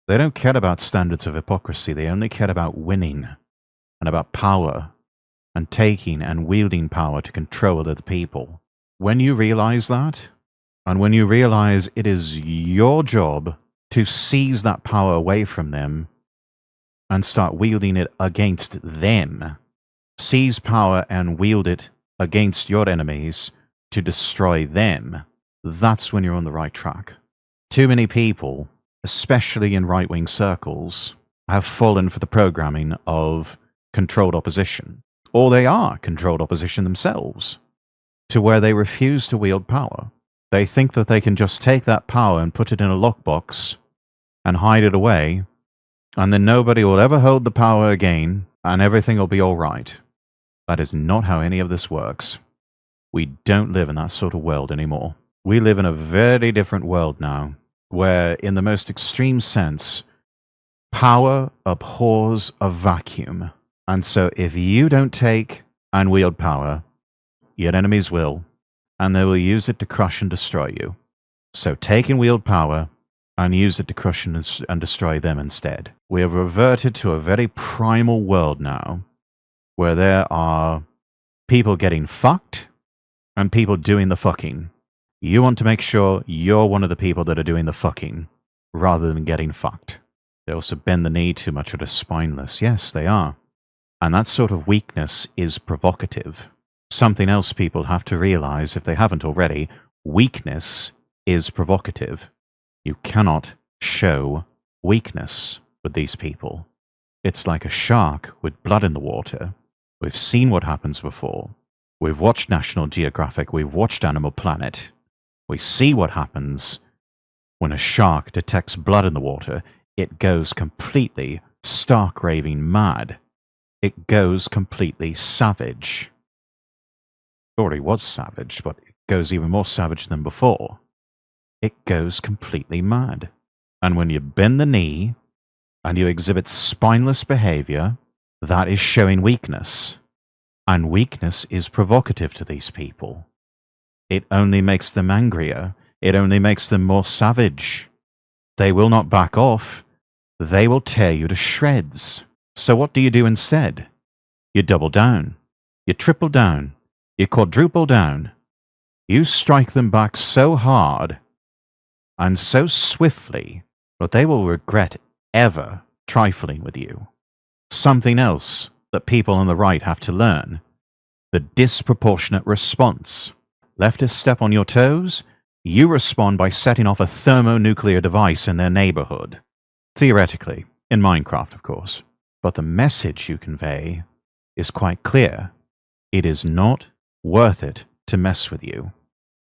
They don't care about standards of hypocrisy. They only care about winning and about power and taking and wielding power to control other people. When you realize that, and when you realize it is your job to seize that power away from them and start wielding it against them, seize power and wield it against your enemies to destroy them, that's when you're on the right track. Too many people, especially in right-wing circles, have fallen for the programming of controlled opposition. Or they are controlled opposition themselves, to where they refuse to wield power. They think that they can just take that power and put it in a lockbox and hide it away, and then nobody will ever hold the power again, and everything will be all right. That is not how any of this works. We don't live in that sort of world anymore. We live in a very different world now, where, in the most extreme sense, power abhors a vacuum. And so if you don't take and wield power, your enemies will, and they will use it to crush and destroy you. So take and wield power, and use it to crush and destroy them instead. We have reverted to a very primal world now, where there are people getting fucked, and people doing the fucking. You want to make sure you're one of the people that are doing the fucking, rather than getting fucked. They also bend the knee too much or they're spineless. Yes, they are. And that sort of weakness is provocative. Something else people have to realize, if they haven't already, weakness is provocative. You cannot show weakness with these people. It's like a shark with blood in the water. We've seen what happens before. We've watched National Geographic. We've watched Animal Planet. We see what happens when a shark detects blood in the water. It goes completely stark raving mad. It goes completely savage. It already was savage, but it goes even more savage than before. It goes completely mad. And when you bend the knee and you exhibit spineless behavior, that is showing weakness. And weakness is provocative to these people. It only makes them angrier. It only makes them more savage. They will not back off. They will tear you to shreds. So what do you do instead? You double down. You triple down. You quadruple down. You strike them back so hard and so swiftly that they will regret ever trifling with you. Something else that people on the right have to learn: the disproportionate response. Leftists step on your toes, you respond by setting off a thermonuclear device in their neighborhood. Theoretically, in Minecraft, of course. But the message you convey is quite clear. It is not worth it to mess with you.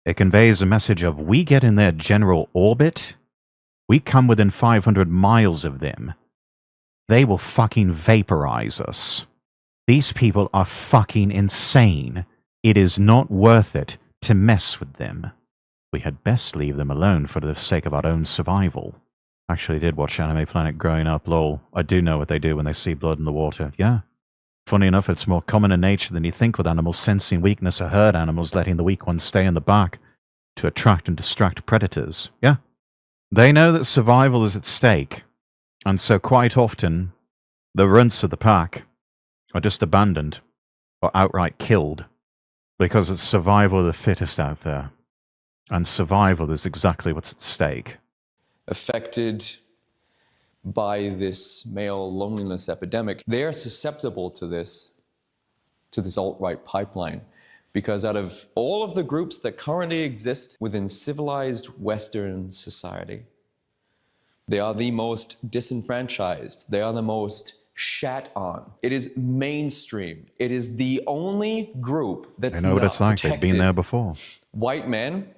It conveys a message of, we get in their general orbit, we come within 500 miles of them, they will fucking vaporize us. These people are fucking insane. It is not worth it to mess with them. We had best leave them alone for the sake of our own survival. Actually did watch Anime Planet growing up, lol. I do know what they do when they see blood in the water. Yeah. Funny enough, it's more common in nature than you think, with animals sensing weakness, or herd animals letting the weak ones stay in the back to attract and distract predators. Yeah. They know that survival is at stake, and so quite often, the runts of the pack are just abandoned or outright killed, because it's survival of the fittest out there. And survival is exactly what's at stake. Affected by this male loneliness epidemic, they are susceptible to this alt-right pipeline, because out of all of the groups that currently exist within civilized Western society, they are the most disenfranchised. They are the most shat on. It is mainstream. It is the only group that's they know what it's like. Protected. They've been there before. White men,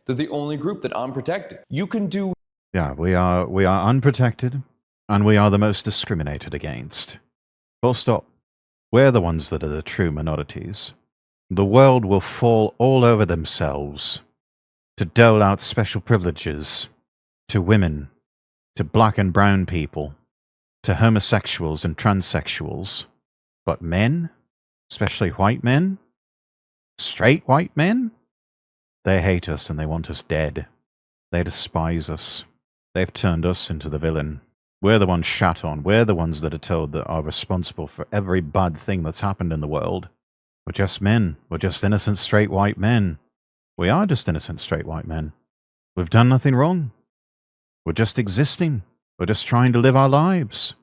they're the only group that aren't protected. You can do... Yeah, we are unprotected, and we are the most discriminated against. Full stop. We're the ones that are the true minorities. The world will fall all over themselves to dole out special privileges to women, to black and brown people, to homosexuals and transsexuals. But men, especially white men, straight white men, they hate us and they want us dead. They despise us. They've turned us into the villain. We're the ones shat on. We're the ones that are told that are responsible for every bad thing that's happened in the world. We're just men. We're just innocent straight white men. We are just innocent straight white men. We've done nothing wrong. We're just existing. We're just trying to live our lives.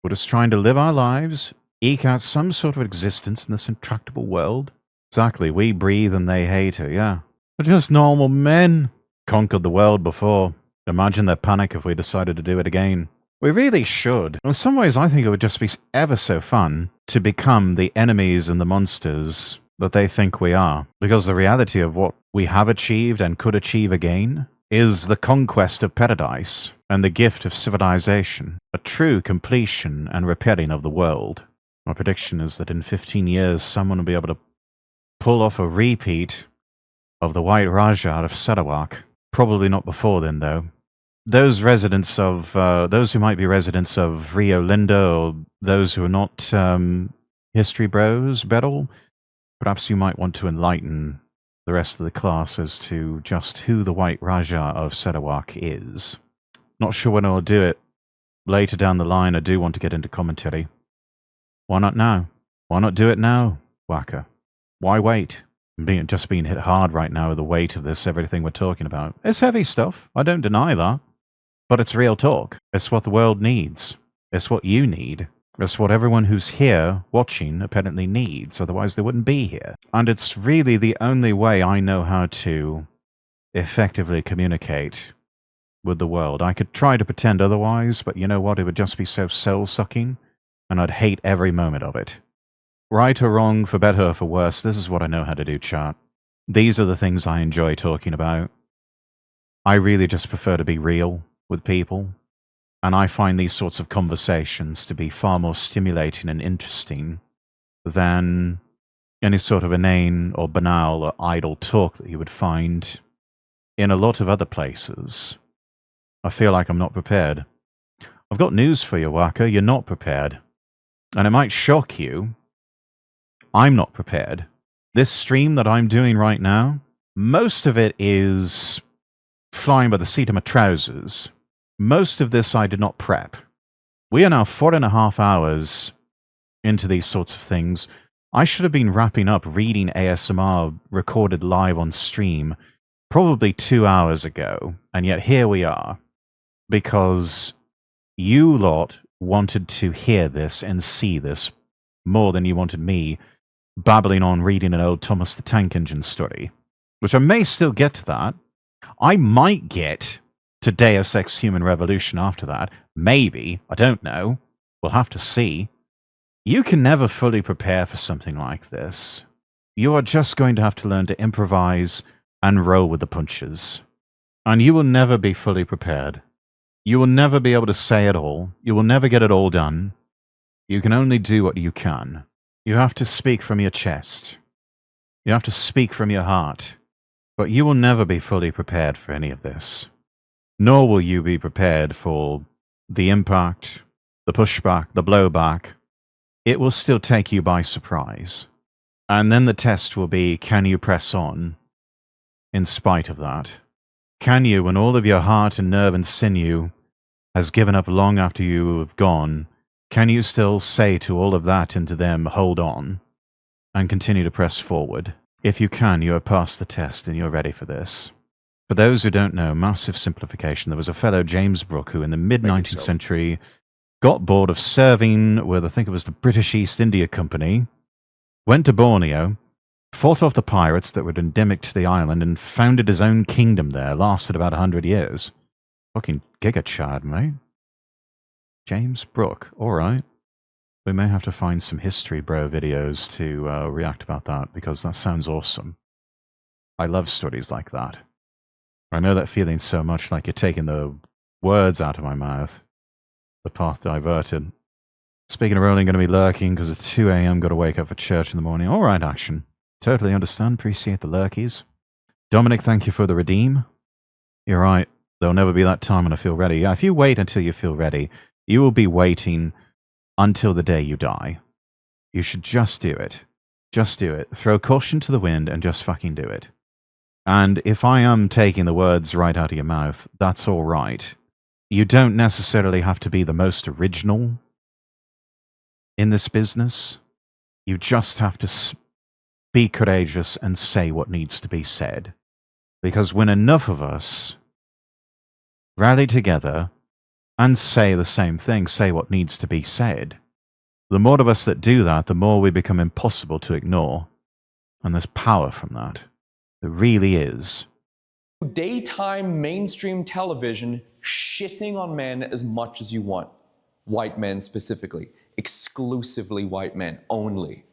We're just trying to live our lives, eke out some sort of existence in this intractable world. Exactly. We breathe and they hate her, yeah. We're just normal men. Conquered the world before. Imagine their panic if we decided to do it again. We really should. In some ways, I think it would just be ever so fun to become the enemies and the monsters that they think we are. Because the reality of what we have achieved and could achieve again is the conquest of paradise and the gift of civilization, a true completion and repairing of the world. My prediction is that in 15 years, someone will be able to pull off a repeat of the White Raja out of Sarawak. Probably not before then, though. Those who might be residents of Rio Linda, or those who are not history bros, Beryl, perhaps you might want to enlighten the rest of the class as to just who the White Raja of Sarawak is. Not sure when I'll do it. Later down the line, I do want to get into commentary. Why not now? Why not do it now, Waka? Why wait? I'm just being hit hard right now with the weight of this, everything we're talking about. It's heavy stuff, I don't deny that. But it's real talk. It's what the world needs. It's what you need. It's what everyone who's here watching apparently needs, otherwise they wouldn't be here. And it's really the only way I know how to effectively communicate with the world. I could try to pretend otherwise, but you know what? It would just be so soul-sucking, and I'd hate every moment of it. Right or wrong, for better or for worse, this is what I know how to do, chat. These are the things I enjoy talking about. I really just prefer to be real with people, and I find these sorts of conversations to be far more stimulating and interesting than any sort of inane or banal or idle talk that you would find in a lot of other places. I feel like I'm not prepared. I've got news for you, Waka. You're not prepared. And it might shock you. I'm not prepared. This stream that I'm doing right now, most of it is flying by the seat of my trousers. Most of this I did not prep. We are now 4.5 hours into these sorts of things. I should have been wrapping up reading ASMR recorded live on stream probably 2 hours ago, and yet here we are. Because you lot wanted to hear this and see this more than you wanted me babbling on reading an old Thomas the Tank Engine story, which I may still get to that. I might get to Deus Ex Human Revolution after that. Maybe. I don't know. We'll have to see. You can never fully prepare for something like this. You are just going to have to learn to improvise and roll with the punches. And you will never be fully prepared. You will never be able to say it all. You will never get it all done. You can only do what you can. You have to speak from your chest. You have to speak from your heart. But you will never be fully prepared for any of this. Nor will you be prepared for the impact, the pushback, the blowback. It will still take you by surprise. And then the test will be, can you press on in spite of that? Can you, when all of your heart and nerve and sinew has given up long after you have gone, can you still say to all of that and to them, hold on, and continue to press forward? If you can, you have passed the test and you're ready for this. For those who don't know, massive simplification, there was a fellow, James Brooke, who in the mid-19th century got bored of serving with, I think it was the British East India Company, went to Borneo, fought off the pirates that were endemic to the island, and founded his own kingdom there. Lasted about 100 years. Fucking gigachad, mate. James Brooke. All right. We may have to find some history bro videos to react about that, because that sounds awesome. I love stories like that. I know that feeling so much, like you're taking the words out of my mouth. The path diverted. Speaking of rolling, going to be lurking because it's 2 a.m. Got to wake up for church in the morning. All right, action. Totally understand. Appreciate the lurkies. Dominic, thank you for the redeem. You're right. There'll never be that time when I feel ready. Yeah, if you wait until you feel ready, you will be waiting until the day you die. You should just do it. Just do it. Throw caution to the wind and just fucking do it. And if I am taking the words right out of your mouth, that's all right. You don't necessarily have to be the most original in this business. You just have to be courageous and say what needs to be said. Because when enough of us rally together and say the same thing, say what needs to be said, the more of us that do that, the more we become impossible to ignore. And there's power from that. There really is. Daytime mainstream television shitting on men as much as you want. White men specifically. Exclusively white men only.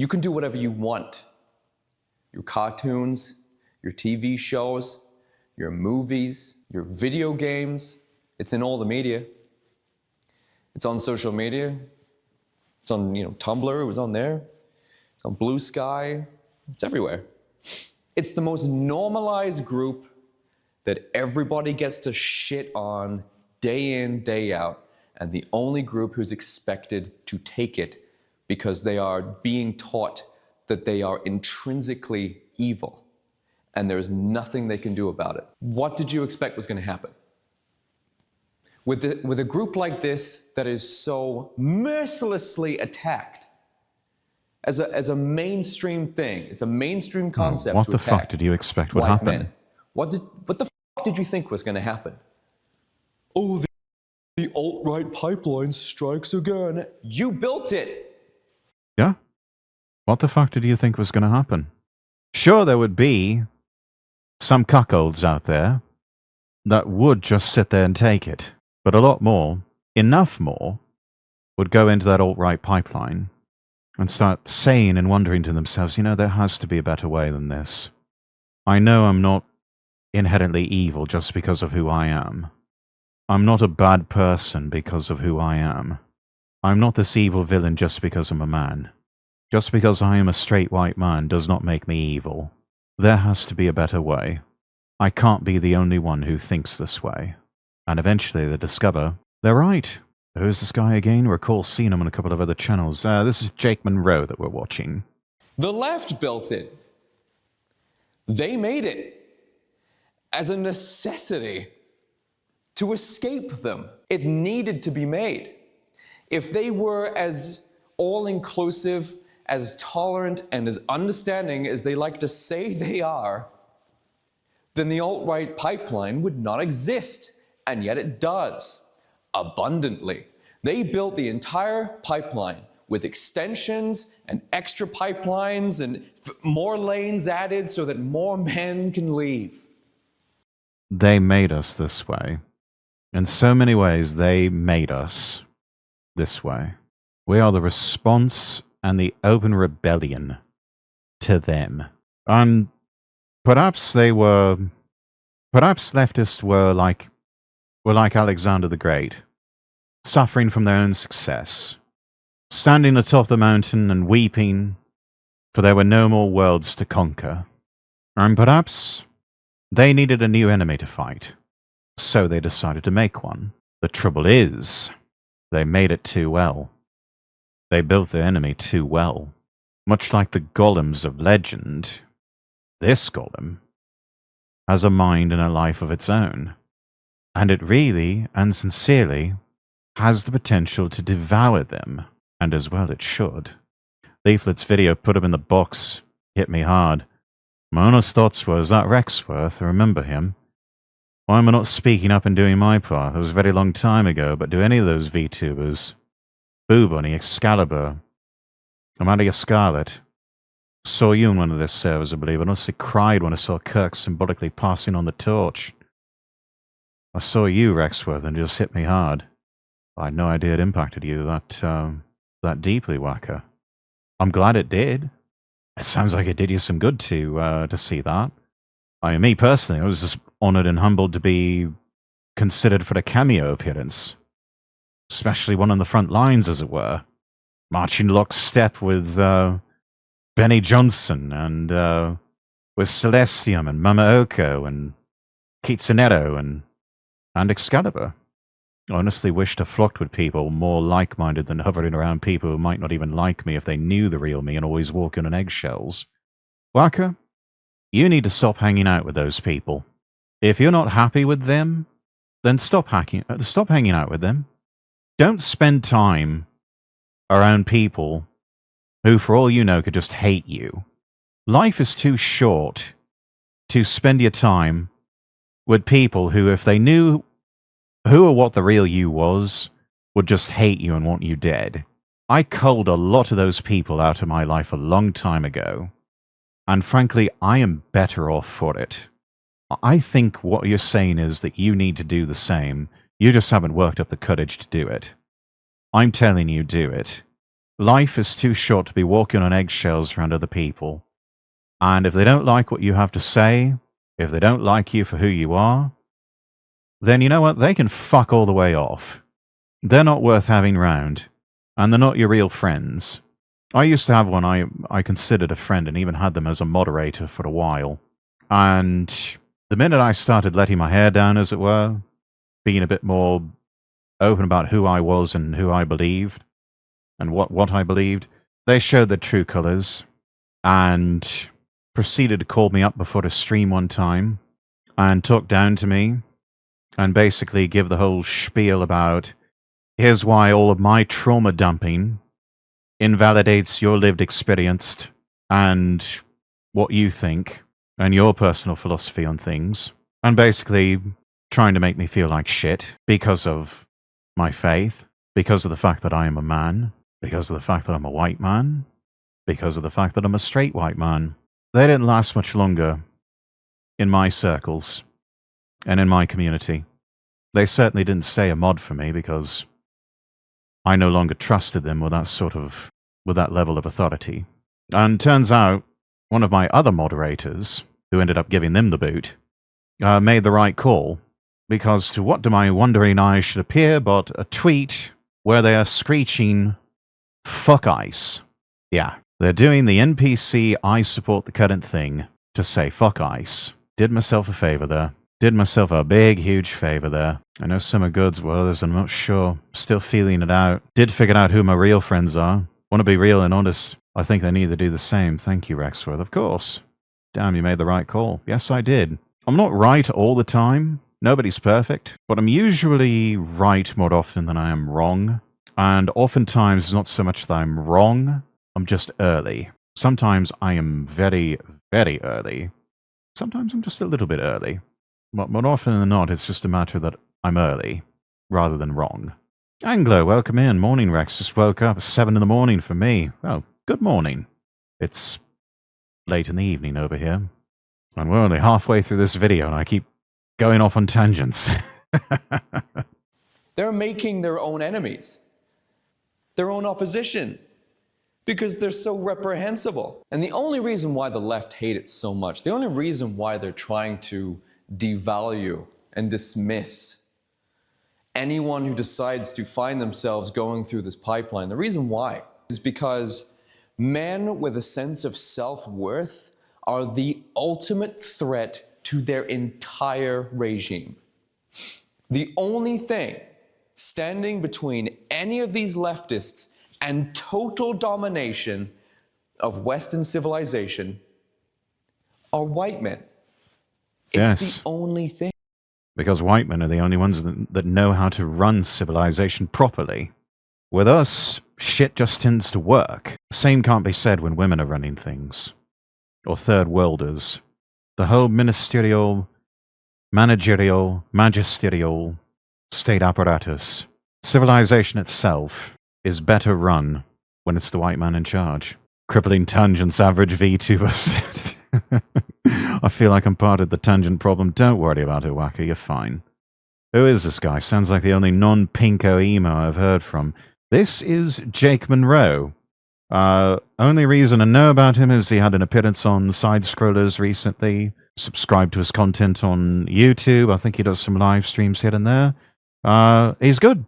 You can do whatever you want. Your cartoons, your TV shows, your movies, your video games. It's in all the media. It's on social media. It's on, Tumblr, it was on there. It's on Blue Sky. It's everywhere. It's the most normalized group that everybody gets to shit on day in, day out, and the only group who's expected to take it because they are being taught that they are intrinsically evil, and there's nothing they can do about it. What did you expect was going to happen? With a group like this that is so mercilessly attacked as a mainstream thing, it's a mainstream concept what to the attack fuck did you expect would white happen? men. What the fuck did you think was going to happen? Oh, the alt-right pipeline strikes again. You built it. Yeah? What the fuck did you think was going to happen? Sure, there would be some cuckolds out there that would just sit there and take it. But a lot more, enough more, would go into that alt-right pipeline and start saying and wondering to themselves, there has to be a better way than this. I know I'm not inherently evil just because of who I am. I'm not a bad person because of who I am. I'm not this evil villain just because I'm a man. Just because I am a straight white man does not make me evil. There has to be a better way. I can't be the only one who thinks this way. And eventually they discover they're right. Who's this guy again? Recall seeing him on a couple of other channels. This is Jake Monroe that we're watching. The left built it. They made it as a necessity to escape them. It needed to be made. If they were as all-inclusive, as tolerant, and as understanding as they like to say they are, then the alt-right pipeline would not exist. And yet it does, abundantly. They built the entire pipeline with extensions and extra pipelines and more lanes added so that more men can leave. They made us this way. In so many ways, they made us this way. We are the response and the open rebellion to them. And perhaps leftists were like Alexander the Great, suffering from their own success, standing atop the mountain and weeping, for there were no more worlds to conquer. And perhaps they needed a new enemy to fight, so they decided to make one. The trouble is, they made it too well. They built their enemy too well. Much like the golems of legend, this golem has a mind and a life of its own. And it really and sincerely has the potential to devour them, and as well it should. Leaflet's video put him in the box hit me hard. My honest thoughts were, is that Rexworth? I remember him. Why am I not speaking up and doing my part? It was a very long time ago, but do any of those VTubers, Boo Bunny, Excalibur, Amalia Scarlet, saw you in one of their servers, I believe. I honestly cried when I saw Kirk symbolically passing on the torch. I saw you, Rexworth, and it just hit me hard. I had no idea it impacted you that deeply, Wacker. I'm glad it did. It sounds like it did you some good to see that. Me personally, I was just honored and humbled to be considered for the cameo appearance. Especially one on the front lines, as it were. Marching lockstep with Benny Johnson and with Celestium and Mama Oko and Kitsunero and Excalibur. I honestly wish to flocked with people more like-minded than hovering around people who might not even like me if they knew the real me and always walking on eggshells. Waka, you need to stop hanging out with those people. If you're not happy with them, then stop hanging out with them. Don't spend time around people who, for all you know, could just hate you. Life is too short to spend your time with people who, if they knew who or what the real you was, would just hate you and want you dead. I culled a lot of those people out of my life a long time ago, and frankly, I am better off for it. I think what you're saying is that you need to do the same. You just haven't worked up the courage to do it. I'm telling you, do it. life is too short to be walking on eggshells around other people. And if they don't like what you have to say, if they don't like you for who you are, then you know what? They can fuck all the way off. They're not worth having round. And they're not your real friends. I used to have one I considered a friend and even had them as a moderator for a while. And the minute I started letting my hair down, as it were, being a bit more open about who I was and who I believed, and what I believed, they showed their true colors and proceeded to call me up before a stream one time and talk down to me and basically give the whole spiel about, here's why all of my trauma dumping invalidates your lived experience and what you think and your personal philosophy on things, and basically trying to make me feel like shit because of my faith, because of the fact that I am a man, because of the fact that I'm a white man, because of the fact that I'm a straight white man. They didn't last much longer in my circles and in my community. They certainly didn't stay a mod for me because I no longer trusted them with that level of authority. And turns out one of my other moderators, who ended up giving them the boot, made the right call, because to what do my wondering eyes should appear but a tweet where they are screeching, fuck ICE. Yeah, they're doing the NPC I support the current thing to say fuck ICE. Did myself a favor there. Did myself a big, huge favor there. I know some are goods, while others I'm not sure. Still feeling it out. Did figure out who my real friends are. Want to be real and honest. I think they need to do the same. Thank you, Rexworth. Of course. Damn, you made the right call. Yes, I did. I'm not right all the time. Nobody's perfect. But I'm usually right more often than I am wrong. And oftentimes, it's not so much that I'm wrong, I'm just early. Sometimes I am very, very early. Sometimes I'm just a little bit early. But more often than not, it's just a matter that I'm early, rather than wrong. Anglo, welcome in. Morning, Rex. Just woke up. 7 in the morning for me. Oh, good morning. It's late in the evening over here. And we're only halfway through this video, and I keep going off on tangents. They're making their own enemies, their own opposition, because they're so reprehensible. And the only reason why the left hate it so much, the only reason why they're trying to devalue and dismiss anyone who decides to find themselves going through this pipeline, the reason why is because men with a sense of self-worth are the ultimate threat to their entire regime. The only thing standing between any of these leftists and total domination of Western civilization are white men. It's the only thing. Because white men are the only ones that know how to run civilization properly. With us, shit just tends to work. The same can't be said when women are running things. Or third worlders. The whole ministerial, managerial, magisterial state apparatus. Civilization itself is better run when it's the white man in charge. Crippling tangents, average Vtuber said. I feel like I'm part of the tangent problem. Don't worry about it, Wacker. You're fine. Who is this guy? Sounds like the only non-pinko emo I've heard from. This is Jake Monroe. Only reason I know about him is he had an appearance on Side Scrollers recently. Subscribe to his content on YouTube. I think he does some live streams here and there. He's good.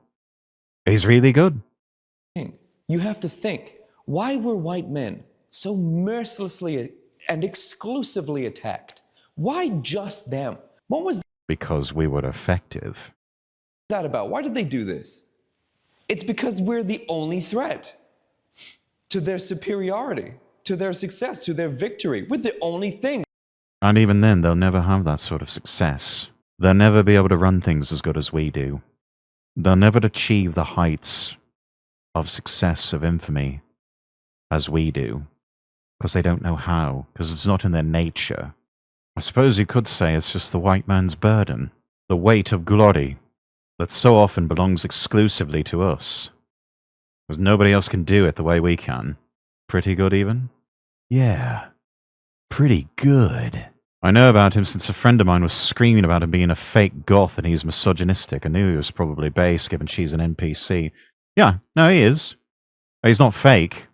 He's really good. You have to think, why were white men so mercilessly and exclusively attacked? Why just them? What was because we were effective. that about? Why did they do this? It's because we're the only threat to their superiority, to their success, to their victory. We're the only thing. And even then, they'll never have that sort of success. They'll never be able to run things as good as we do. They'll never achieve the heights of success, of infamy, as we do. Because they don't know how, because it's not in their nature. I suppose you could say it's just the white man's burden, the weight of glory that so often belongs exclusively to us. Because nobody else can do it the way we can. Pretty good even? Yeah, pretty good. I know about him since a friend of mine was screaming about him being a fake goth and he's misogynistic. I knew he was probably base given she's an NPC. Yeah, no, he is. He's not fake.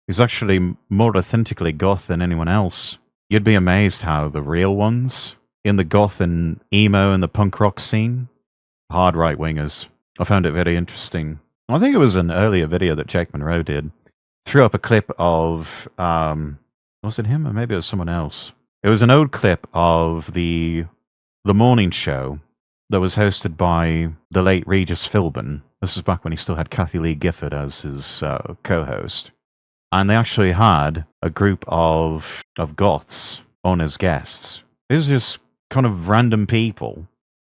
He's actually more authentically goth than anyone else. You'd be amazed how the real ones in the goth and emo and the punk rock scene, hard right-wingers. I found it very interesting. I think it was an earlier video that Jake Monroe did. Threw up a clip of, was it him or maybe it was someone else? It was an old clip of the morning show that was hosted by the late Regis Philbin. This was back when he still had Kathy Lee Gifford as his co-host. And they actually had a group of goths on as guests. It was just kind of random people.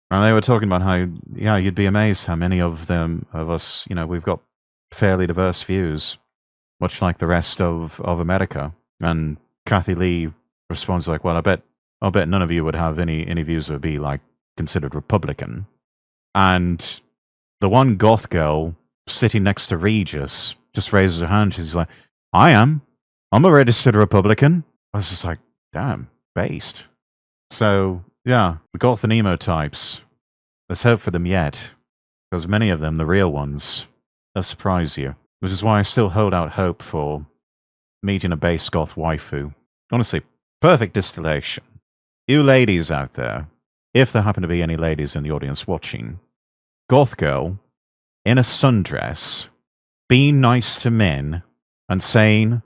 And they were talking about how, yeah, you'd be amazed how many of us, we've got fairly diverse views, much like the rest of America. And Kathy Lee responds like, well, I'll bet none of you would have any views that would be like considered Republican. And the one goth girl sitting next to Regis just raises her hand. She's like, I am. I'm a registered Republican. I was just like, damn, based. So, yeah, the goth and emo types, there's hope for them yet. Because many of them, the real ones, they'll surprise you. Which is why I still hold out hope for meeting a base goth waifu. Honestly, perfect distillation. You ladies out there, if there happen to be any ladies in the audience watching, goth girl, in a sundress, being nice to men, and saying,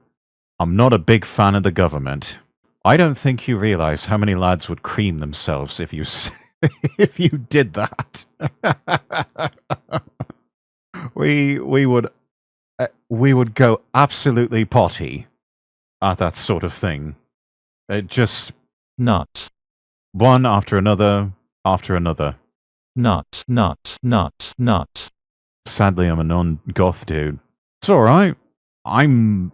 I'm not a big fan of the government. I don't think you realize how many lads would cream themselves if you if you did that. we would go absolutely potty at that sort of thing. It just Nut. one after another after another. Nut. Sadly, I'm a non-goth dude. It's all right. I'm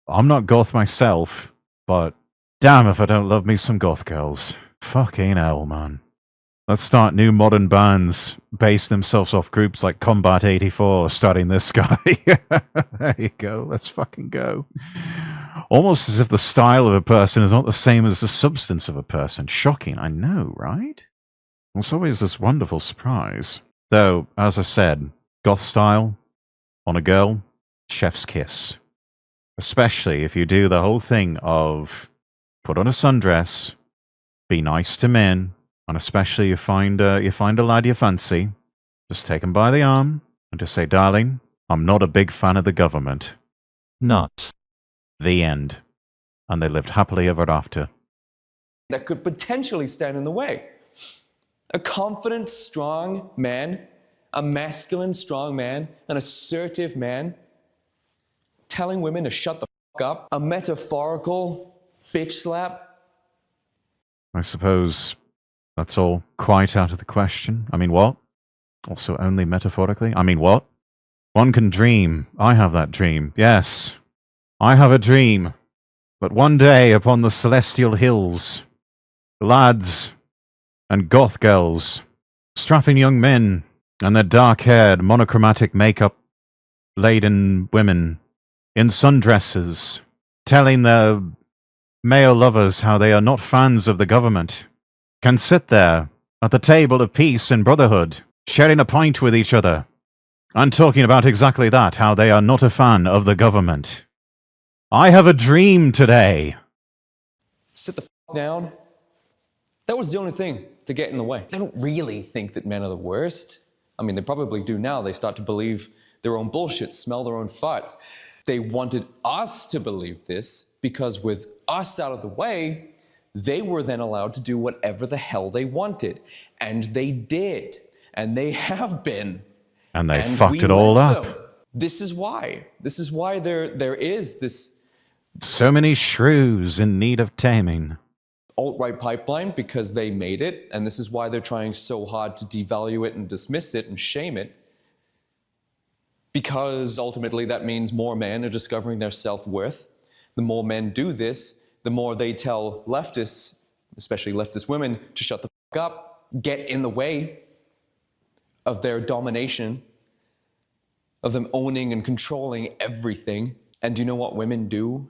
not goth myself, but damn if I don't love me some goth girls. Fucking hell, man. Let's start new modern bands, base themselves off groups like Combat 84, starting this guy. There you go. Let's fucking go. Almost as if the style of a person is not the same as the substance of a person. Shocking, I know, right? It's always this wonderful surprise. Though, as I said, goth style on a girl, chef's kiss. Especially if you do the whole thing of put on a sundress, be nice to men, and especially you find a lad you fancy, just take him by the arm and just say, darling, I'm not a big fan of the government. Nut. The end. And they lived happily ever after. That could potentially stand in the way. A confident, strong man, a masculine, strong man, an assertive man, telling women to shut the fuck up, a metaphorical bitch slap. I suppose that's all quite out of the question. I mean, what? Also only metaphorically? I mean, what? One can dream. I have that dream. Yes, I have a dream. But one day upon the celestial hills, lads and goth girls, strapping young men, and their dark-haired, monochromatic makeup-laden women in sundresses, telling their male lovers how they are not fans of the government, can sit there at the table of peace and brotherhood, sharing a pint with each other, and talking about exactly that, how they are not a fan of the government. I have a dream today. Sit the fuck down. That was the only thing to get in the way. They don't really think that men are the worst. I mean, they probably do now. They start to believe their own bullshit, smell their own farts. They wanted us to believe this because with us out of the way, they were then allowed to do whatever the hell they wanted. And they did. And they have been. And they fucked it all up. This is why. This is why there is this... So many shrews in need of taming. alt-right pipeline because they made it, and this is why they're trying so hard to devalue it and dismiss it and shame it, because ultimately that means more men are discovering their self-worth. The more men do this, the more they tell leftists, especially leftist women, to shut the fuck up, get in the way of their domination, of them owning and controlling everything. And do you know what women do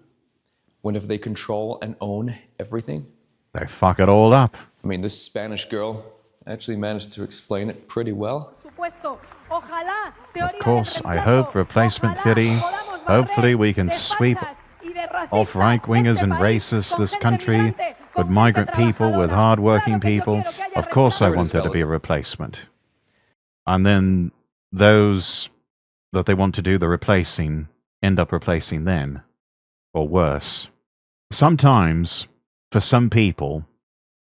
whenever they control and own everything? They fuck it all up. I mean, this Spanish girl actually managed to explain it pretty well. Of course, I hope replacement theory Hopefully we can sweep off right-wingers and racists this country with migrant people, with hard-working people. Of course I want there to be a replacement. And then those that they want to do the replacing end up replacing them, or worse. Sometimes, for some people,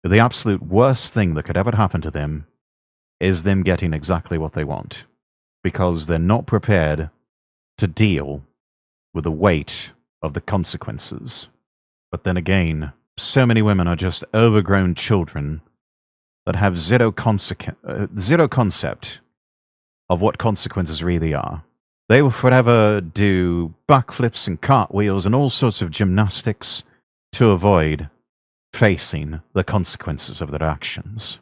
the absolute worst thing that could ever happen to them is them getting exactly what they want, because they're not prepared to deal with the weight of the consequences. But then again, so many women are just overgrown children that have zero concept of what consequences really are. They will forever do backflips and cartwheels and all sorts of gymnastics to avoid facing the consequences of their actions.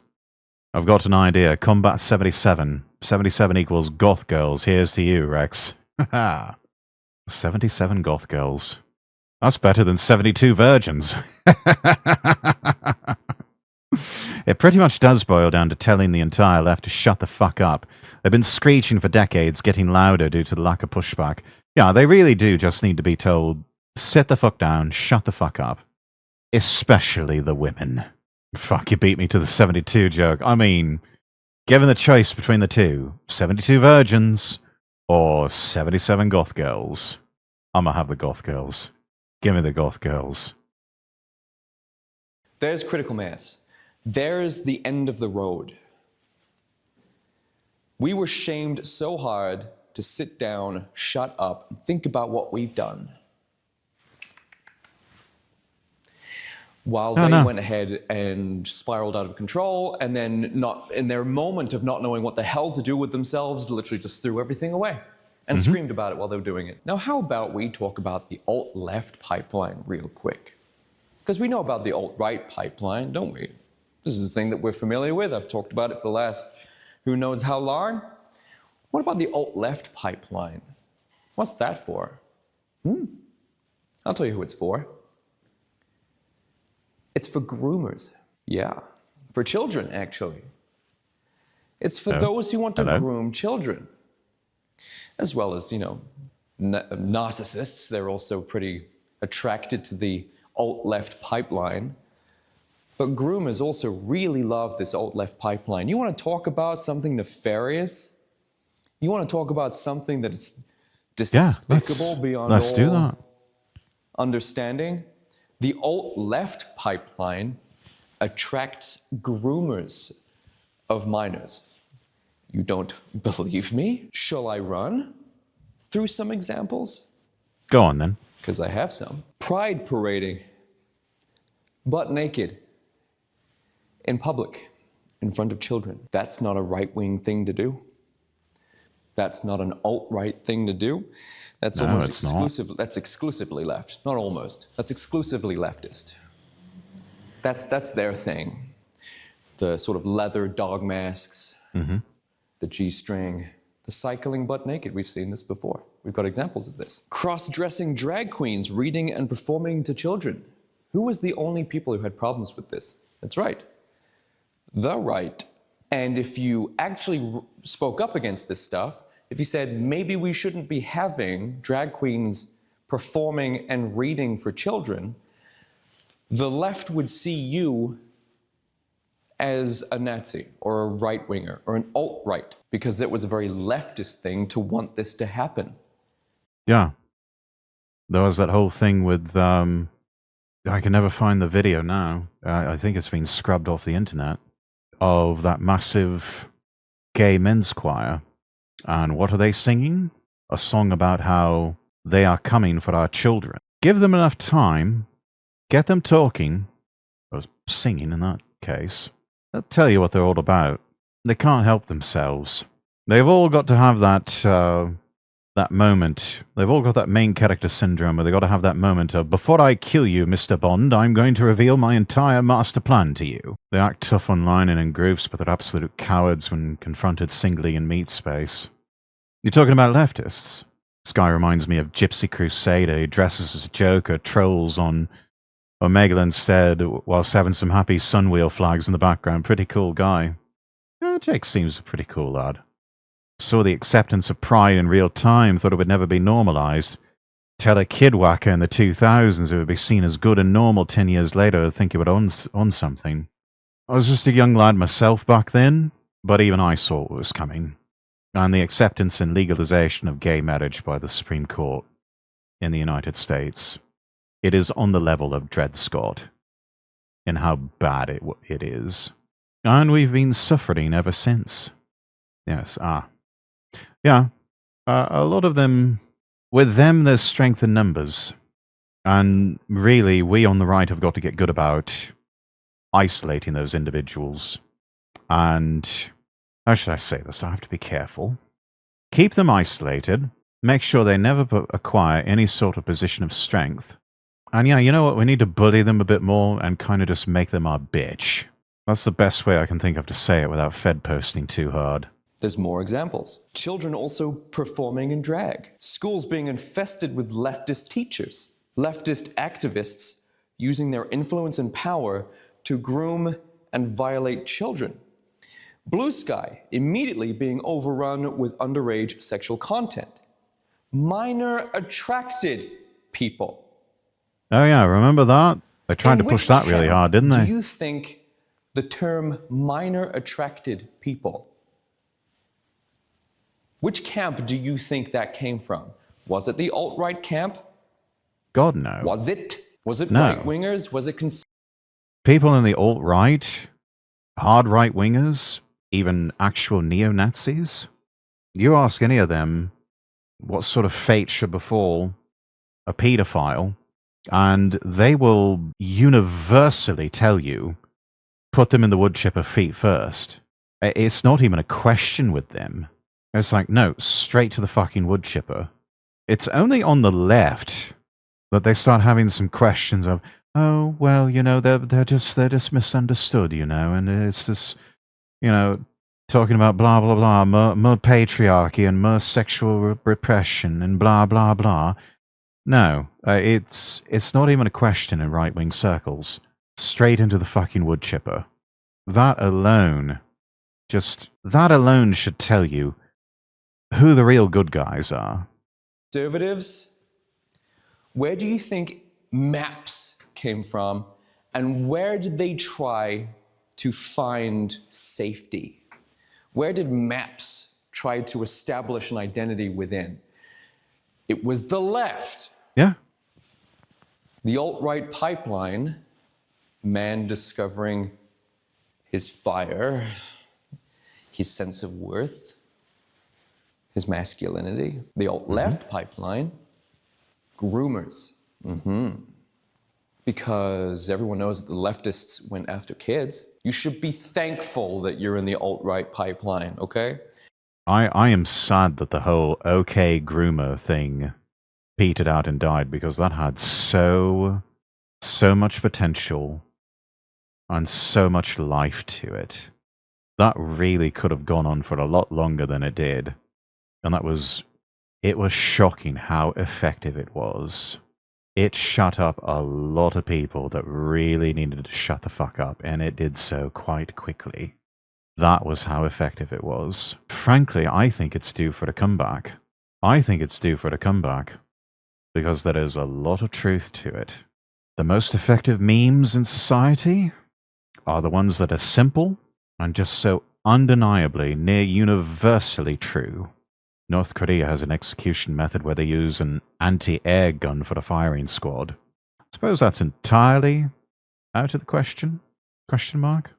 I've got an idea. Combat 77. 77 equals goth girls. Here's to you, Rex. 77 goth girls. That's better than 72 virgins. It pretty much does boil down to telling the entire left to shut the fuck up. They've been screeching for decades, getting louder due to the lack of pushback. Yeah, they really do just need to be told, sit the fuck down, shut the fuck up. Especially the women. Fuck, you beat me to the 72 joke. I mean, given the choice between the two, 72 virgins or 77 goth girls, I'm gonna have the goth girls. Give me the goth girls. There's critical mass. There's the end of the road. We were shamed so hard to sit down, shut up, and think about what we've done. While they went ahead and spiraled out of control, and then not in their moment of not knowing what the hell to do with themselves, literally just threw everything away and screamed about it while they were doing it. Now, how about we talk about the alt-left pipeline real quick? Because we know about the alt-right pipeline, don't we? This is a thing that we're familiar with. I've talked about it for the last who knows how long. What about the alt-left pipeline? What's that for? I'll tell you who it's for. It's for groomers. Yeah. For children, actually. It's for those who want to groom children. As well as, you know, narcissists. They're also pretty attracted to the alt-left pipeline. But groomers also really love this alt-left pipeline. You want to talk about something nefarious? You want to talk about something that is despicable beyond all understanding? The alt-left pipeline attracts groomers of minors. You don't believe me? Shall I run through some examples? Go on, then. Because I have some. Pride parading. Butt naked. In public. In front of children. That's not a right-wing thing to do. That's not an alt-right thing to do. That's almost exclusive. That's exclusively left. Not almost. That's exclusively leftist. That's their thing. The sort of leather dog masks, the G-string, the cycling butt naked. We've seen this before. We've got examples of this. Cross-dressing drag queens reading and performing to children. Who was the only people who had problems with this? That's right. The right. And if you actually spoke up against this stuff, if you said, maybe we shouldn't be having drag queens performing and reading for children, the left would see you as a Nazi or a right-winger or an alt-right, because it was a very leftist thing to want this to happen. Yeah. There was that whole thing with, I can never find the video now. I think it's been scrubbed off the internet, of that massive gay men's choir. And what are they singing? A song about how they are coming for our children. Give them enough time, get them talking, or singing in that case. They'll tell you what they're all about. They can't help themselves. They've all got to have that moment. They've all got that main character syndrome where they've got to have that moment of, before I kill you, Mr. Bond, I'm going to reveal my entire master plan to you. They act tough online and in groups, but they're absolute cowards when confronted singly in meat space. You're talking about leftists? This guy reminds me of Gypsy Crusader. He dresses as a Joker, trolls on Omega instead, whilst having some happy Sunwheel flags in the background. Pretty cool guy. Yeah, Jake seems a pretty cool lad. Saw the acceptance of pride in real time, thought it would never be normalized. Tell a kid whacker in the 2000s who would be seen as good and normal 10 years later to think he would on something. I was just a young lad myself back then, but even I saw what was coming. And the acceptance and legalization of gay marriage by the Supreme Court in the United States, it is on the level of Dred Scott in how bad it is. And we've been suffering ever since. Yes, yeah, a lot of them, with them, there's strength in numbers. And really, we on the right have got to get good about isolating those individuals. And how should I say this? I have to be careful. Keep them isolated. Make sure they never acquire any sort of position of strength. And yeah, you know what? We need to bully them a bit more and kind of just make them our bitch. That's the best way I can think of to say it without Fed posting too hard. There's more examples. Children also performing in drag. Schools being infested with leftist teachers. Leftist activists using their influence and power to groom and violate children. Blue Sky immediately being overrun with underage sexual content. Minor attracted people. Oh yeah, remember that? They tried to push that really hard, didn't they? Do you think the term minor attracted people, which camp do you think that came from? Was it the alt-right camp? God, no. Was it? Was it No. right-wingers? Was it People in the alt-right, hard right-wingers, even actual neo-Nazis? You ask any of them what sort of fate should befall a pedophile, and they will universally tell you, put them in the wood chipper feet first. It's not even a question with them. It's like, no, straight to the fucking wood chipper. It's only on the left that they start having some questions of, oh, well, you know, they're just misunderstood, you know, and it's this, you know, talking about blah, blah, blah, more patriarchy and more sexual repression and blah, blah, blah. No, it's not even a question in right-wing circles. Straight into the fucking wood chipper. That alone should tell you who the real good guys are. conservatives? Where do you think maps came from, and where did they try to find safety? Where did maps try to establish an identity within? It was the left. Yeah. The alt-right pipeline, man discovering his fire, his sense of worth, his masculinity. The alt-left pipeline, groomers. Because everyone knows that the leftists went after kids. You should be thankful that you're in the alt-right pipeline, okay? I am sad that the whole OK groomer thing petered out and died, because that had so much potential and so much life to it. That really could have gone on for a lot longer than it did. And it was shocking how effective it was. It shut up a lot of people that really needed to shut the fuck up, and it did so quite quickly. That was how effective it was. Frankly, I think it's due for a comeback. Because there is a lot of truth to it. The most effective memes in society are the ones that are simple and just so undeniably, near universally true. North Korea has an execution method where they use an anti-air gun for the firing squad. I suppose that's entirely out of the question? Question mark?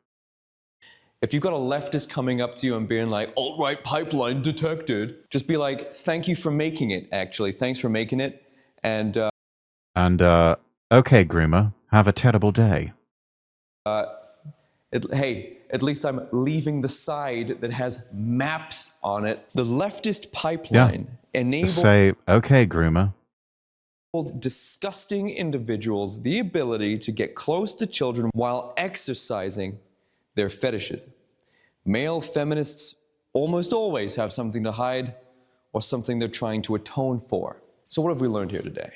If you've got a leftist coming up to you and being like, alt-right pipeline detected, just be like, thank you for making it, actually. Thanks for making it. And okay, groomer, have a terrible day. hey, at least I'm leaving the side that has maps on it. The leftist pipeline enabled Say, okay, groomer. disgusting individuals the ability to get close to children while exercising their fetishes. Male feminists almost always have something to hide or something they're trying to atone for. So what have we learned here today?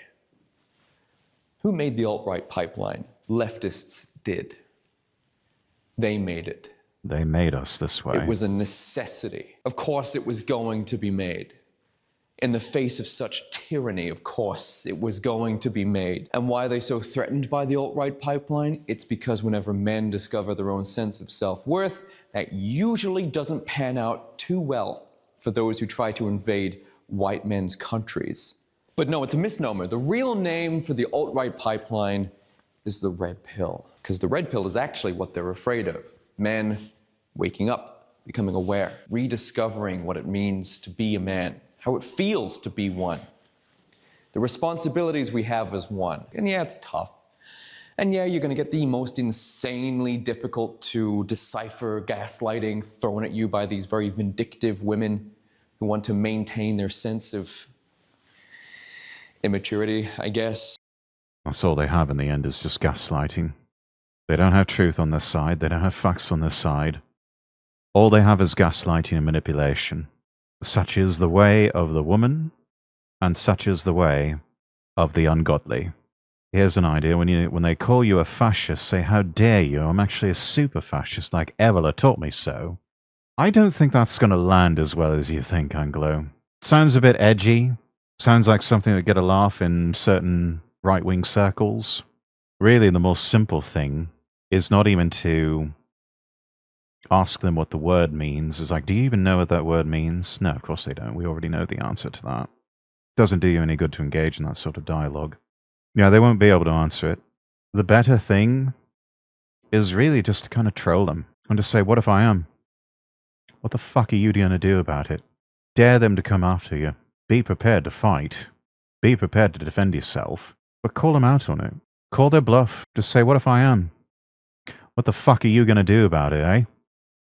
Who made the alt-right pipeline? Leftists did. They made it. They made us this way. It was a necessity. Of course it was going to be made. In the face of such tyranny, of course, it was going to be made. And why are they so threatened by the alt-right pipeline? It's because whenever men discover their own sense of self-worth, that usually doesn't pan out too well for those who try to invade white men's countries. But no, it's a misnomer. The real name for the alt-right pipeline is the red pill, because the red pill is actually what they're afraid of. Men waking up, becoming aware, rediscovering what it means to be a man, how it feels to be one, the responsibilities we have as one. And yeah, it's tough. And yeah, you're going to get the most insanely difficult to decipher gaslighting thrown at you by these very vindictive women who want to maintain their sense of immaturity, I guess. That's all they have in the end is just gaslighting. They don't have truth on their side. They don't have facts on their side. All they have is gaslighting and manipulation. Such is the way of the woman, and such is the way of the ungodly. Here's an idea. When they call you a fascist, say, how dare you? I'm actually a super fascist, like Evola taught me so. I don't think that's going to land as well as you think, Anglo. Sounds a bit edgy. Sounds like something that would get a laugh in certain right-wing circles. Really, the most simple thing is not even to ask them what the word means. It's like, do you even know what that word means? No, of course they don't. We already know the answer to that. Doesn't do you any good to engage in that sort of dialogue. Yeah, they won't be able to answer it. The better thing is really just to kind of troll them and to say, what if I am? What the fuck are you going to do about it? Dare them to come after you. Be prepared to fight. Be prepared to defend yourself. But call them out on it. Call their bluff. Just say, what if I am? What the fuck are you going to do about it, eh?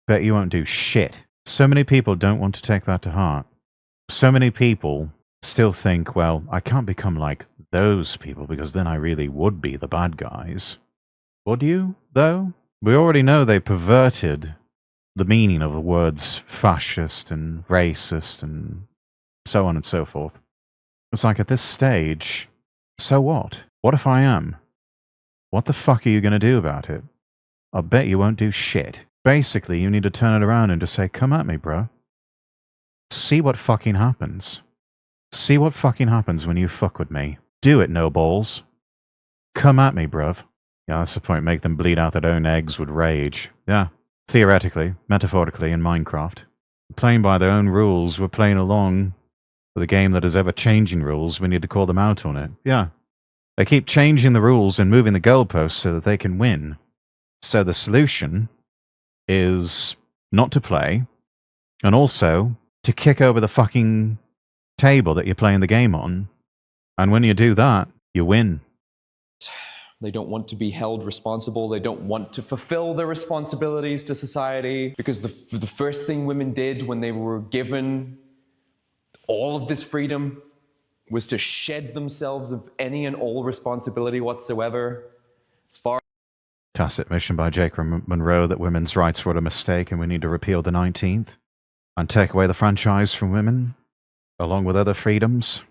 Bet you won't do shit. So many people don't want to take that to heart. So many people still think, well, I can't become like those people because then I really would be the bad guys. Would you, though? We already know they perverted the meaning of the words fascist and racist and so on and so forth. It's like at this stage, so what? What if I am? What the fuck are you going to do about it? I'll bet you won't do shit. Basically, you need to turn it around and just say, come at me, bro. See what fucking happens. See what fucking happens when you fuck with me. Do it, no balls. Come at me, bruv. Yeah, that's the point. Make them bleed out their own eggs with rage. Yeah. Theoretically, metaphorically, in Minecraft. Playing by their own rules, we're playing along with a game that is ever-changing rules. We need to call them out on it. Yeah. They keep changing the rules and moving the goalposts so that they can win. So the solution is not to play, and also to kick over the fucking table that you're playing the game on. And when you do that, you win. They don't want to be held responsible. They don't want to fulfill their responsibilities to society. Because the first thing women did when they were given all of this freedom was to shed themselves of any and all responsibility whatsoever. As far Tacit admission by Jake Monroe that women's rights were a mistake and we need to repeal the 19th and take away the franchise from women, along with other freedoms.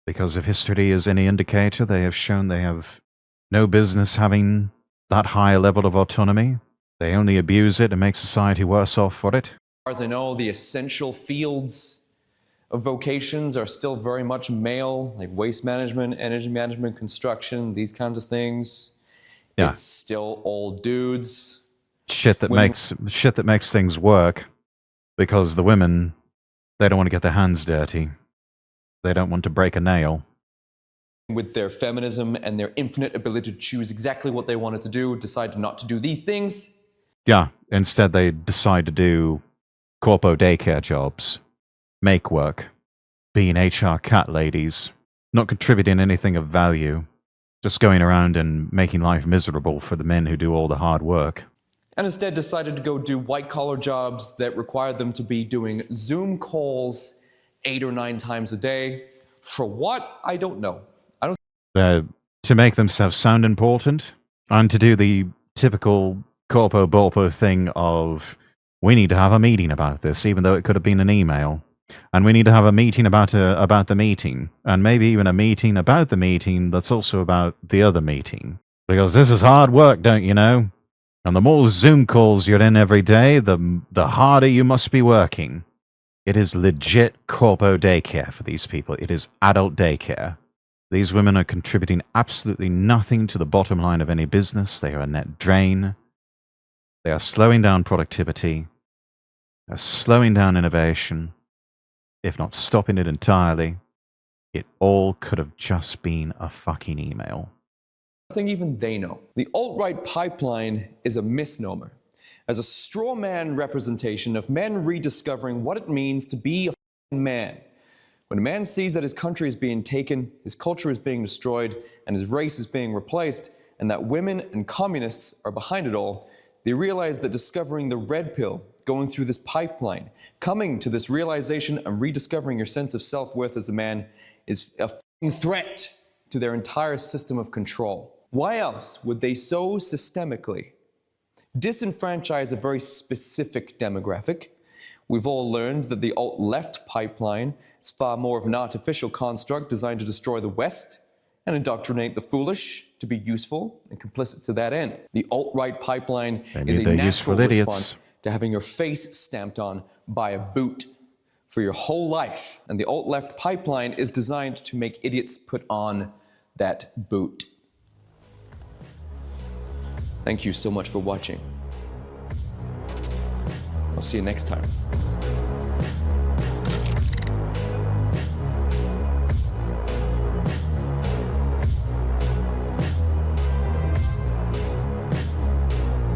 Because if history is any indicator, they have shown they have no business having that high a level of autonomy. They only abuse it and make society worse off for it. As I know, the essential fields of vocations are still very much male, like waste management, energy management, construction, these kinds of things. Yeah. It's still all dudes. Shit that makes things work because the women, they don't want to get their hands dirty. They don't want to break a nail. With their feminism and their infinite ability to choose exactly what they wanted to do, decide not to do these things. Yeah, instead they decide to do corpo daycare jobs, make work, being HR cat ladies, not contributing anything of value, just going around and making life miserable for the men who do all the hard work. And instead decided to go do white-collar jobs that required them to be doing Zoom calls 8 or 9 times a day. For what? I don't know. To make themselves sound important, and to do the typical corpo borpo thing of, we need to have a meeting about this, even though it could have been an email. And we need to have a meeting about the meeting, and maybe even a meeting about the meeting that's also about the other meeting. Because this is hard work, don't you know? And the more Zoom calls you're in every day, the harder you must be working. It is legit corpo daycare for these people. It is adult daycare. These women are contributing absolutely nothing to the bottom line of any business. They are a net drain. They are slowing down productivity. They're slowing down innovation, if not stopping it entirely. It all could have just been a fucking email. Nothing even they know. The alt-right pipeline is a misnomer, as a straw man representation of men rediscovering what it means to be a man. When a man sees that his country is being taken, his culture is being destroyed, and his race is being replaced, and that women and communists are behind it all, they realize that discovering the red pill, going through this pipeline, coming to this realization and rediscovering your sense of self-worth as a man is a threat to their entire system of control. Why else would they so systemically disenfranchise a very specific demographic? We've all learned that the alt-left pipeline is far more of an artificial construct designed to destroy the West and indoctrinate the foolish to be useful and complicit to that end. The alt-right pipeline is a natural response to having your face stamped on by a boot for your whole life. And the alt-left pipeline is designed to make idiots put on that boot. Thank you so much for watching. I'll see you next time.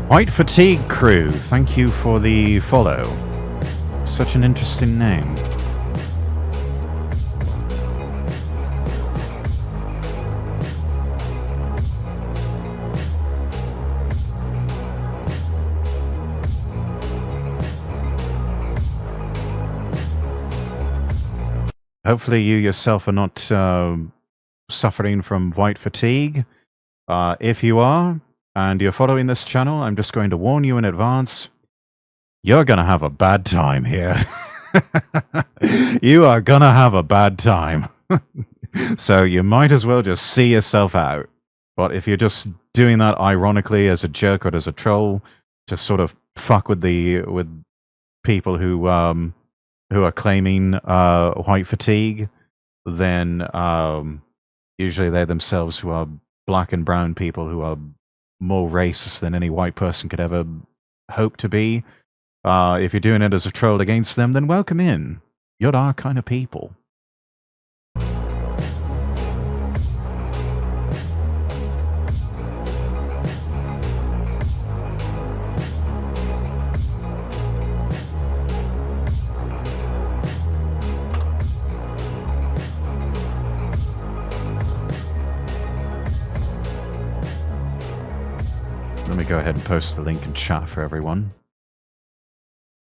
White Fatigue Crew, thank you for the follow. Such an interesting name. Hopefully you yourself are not suffering from white fatigue. If you are, and you're following this channel, I'm just going to warn you in advance. You're going to have a bad time here. You are going to have a bad time. So you might as well just see yourself out. But if you're just doing that ironically as a joke or as a troll, to sort of fuck with people who are claiming white fatigue, then usually they're themselves who are black and brown people who are more racist than any white person could ever hope to be. If you're doing it as a troll against them, then welcome in. You're our kind of people. Let me go ahead and post the link in chat for everyone.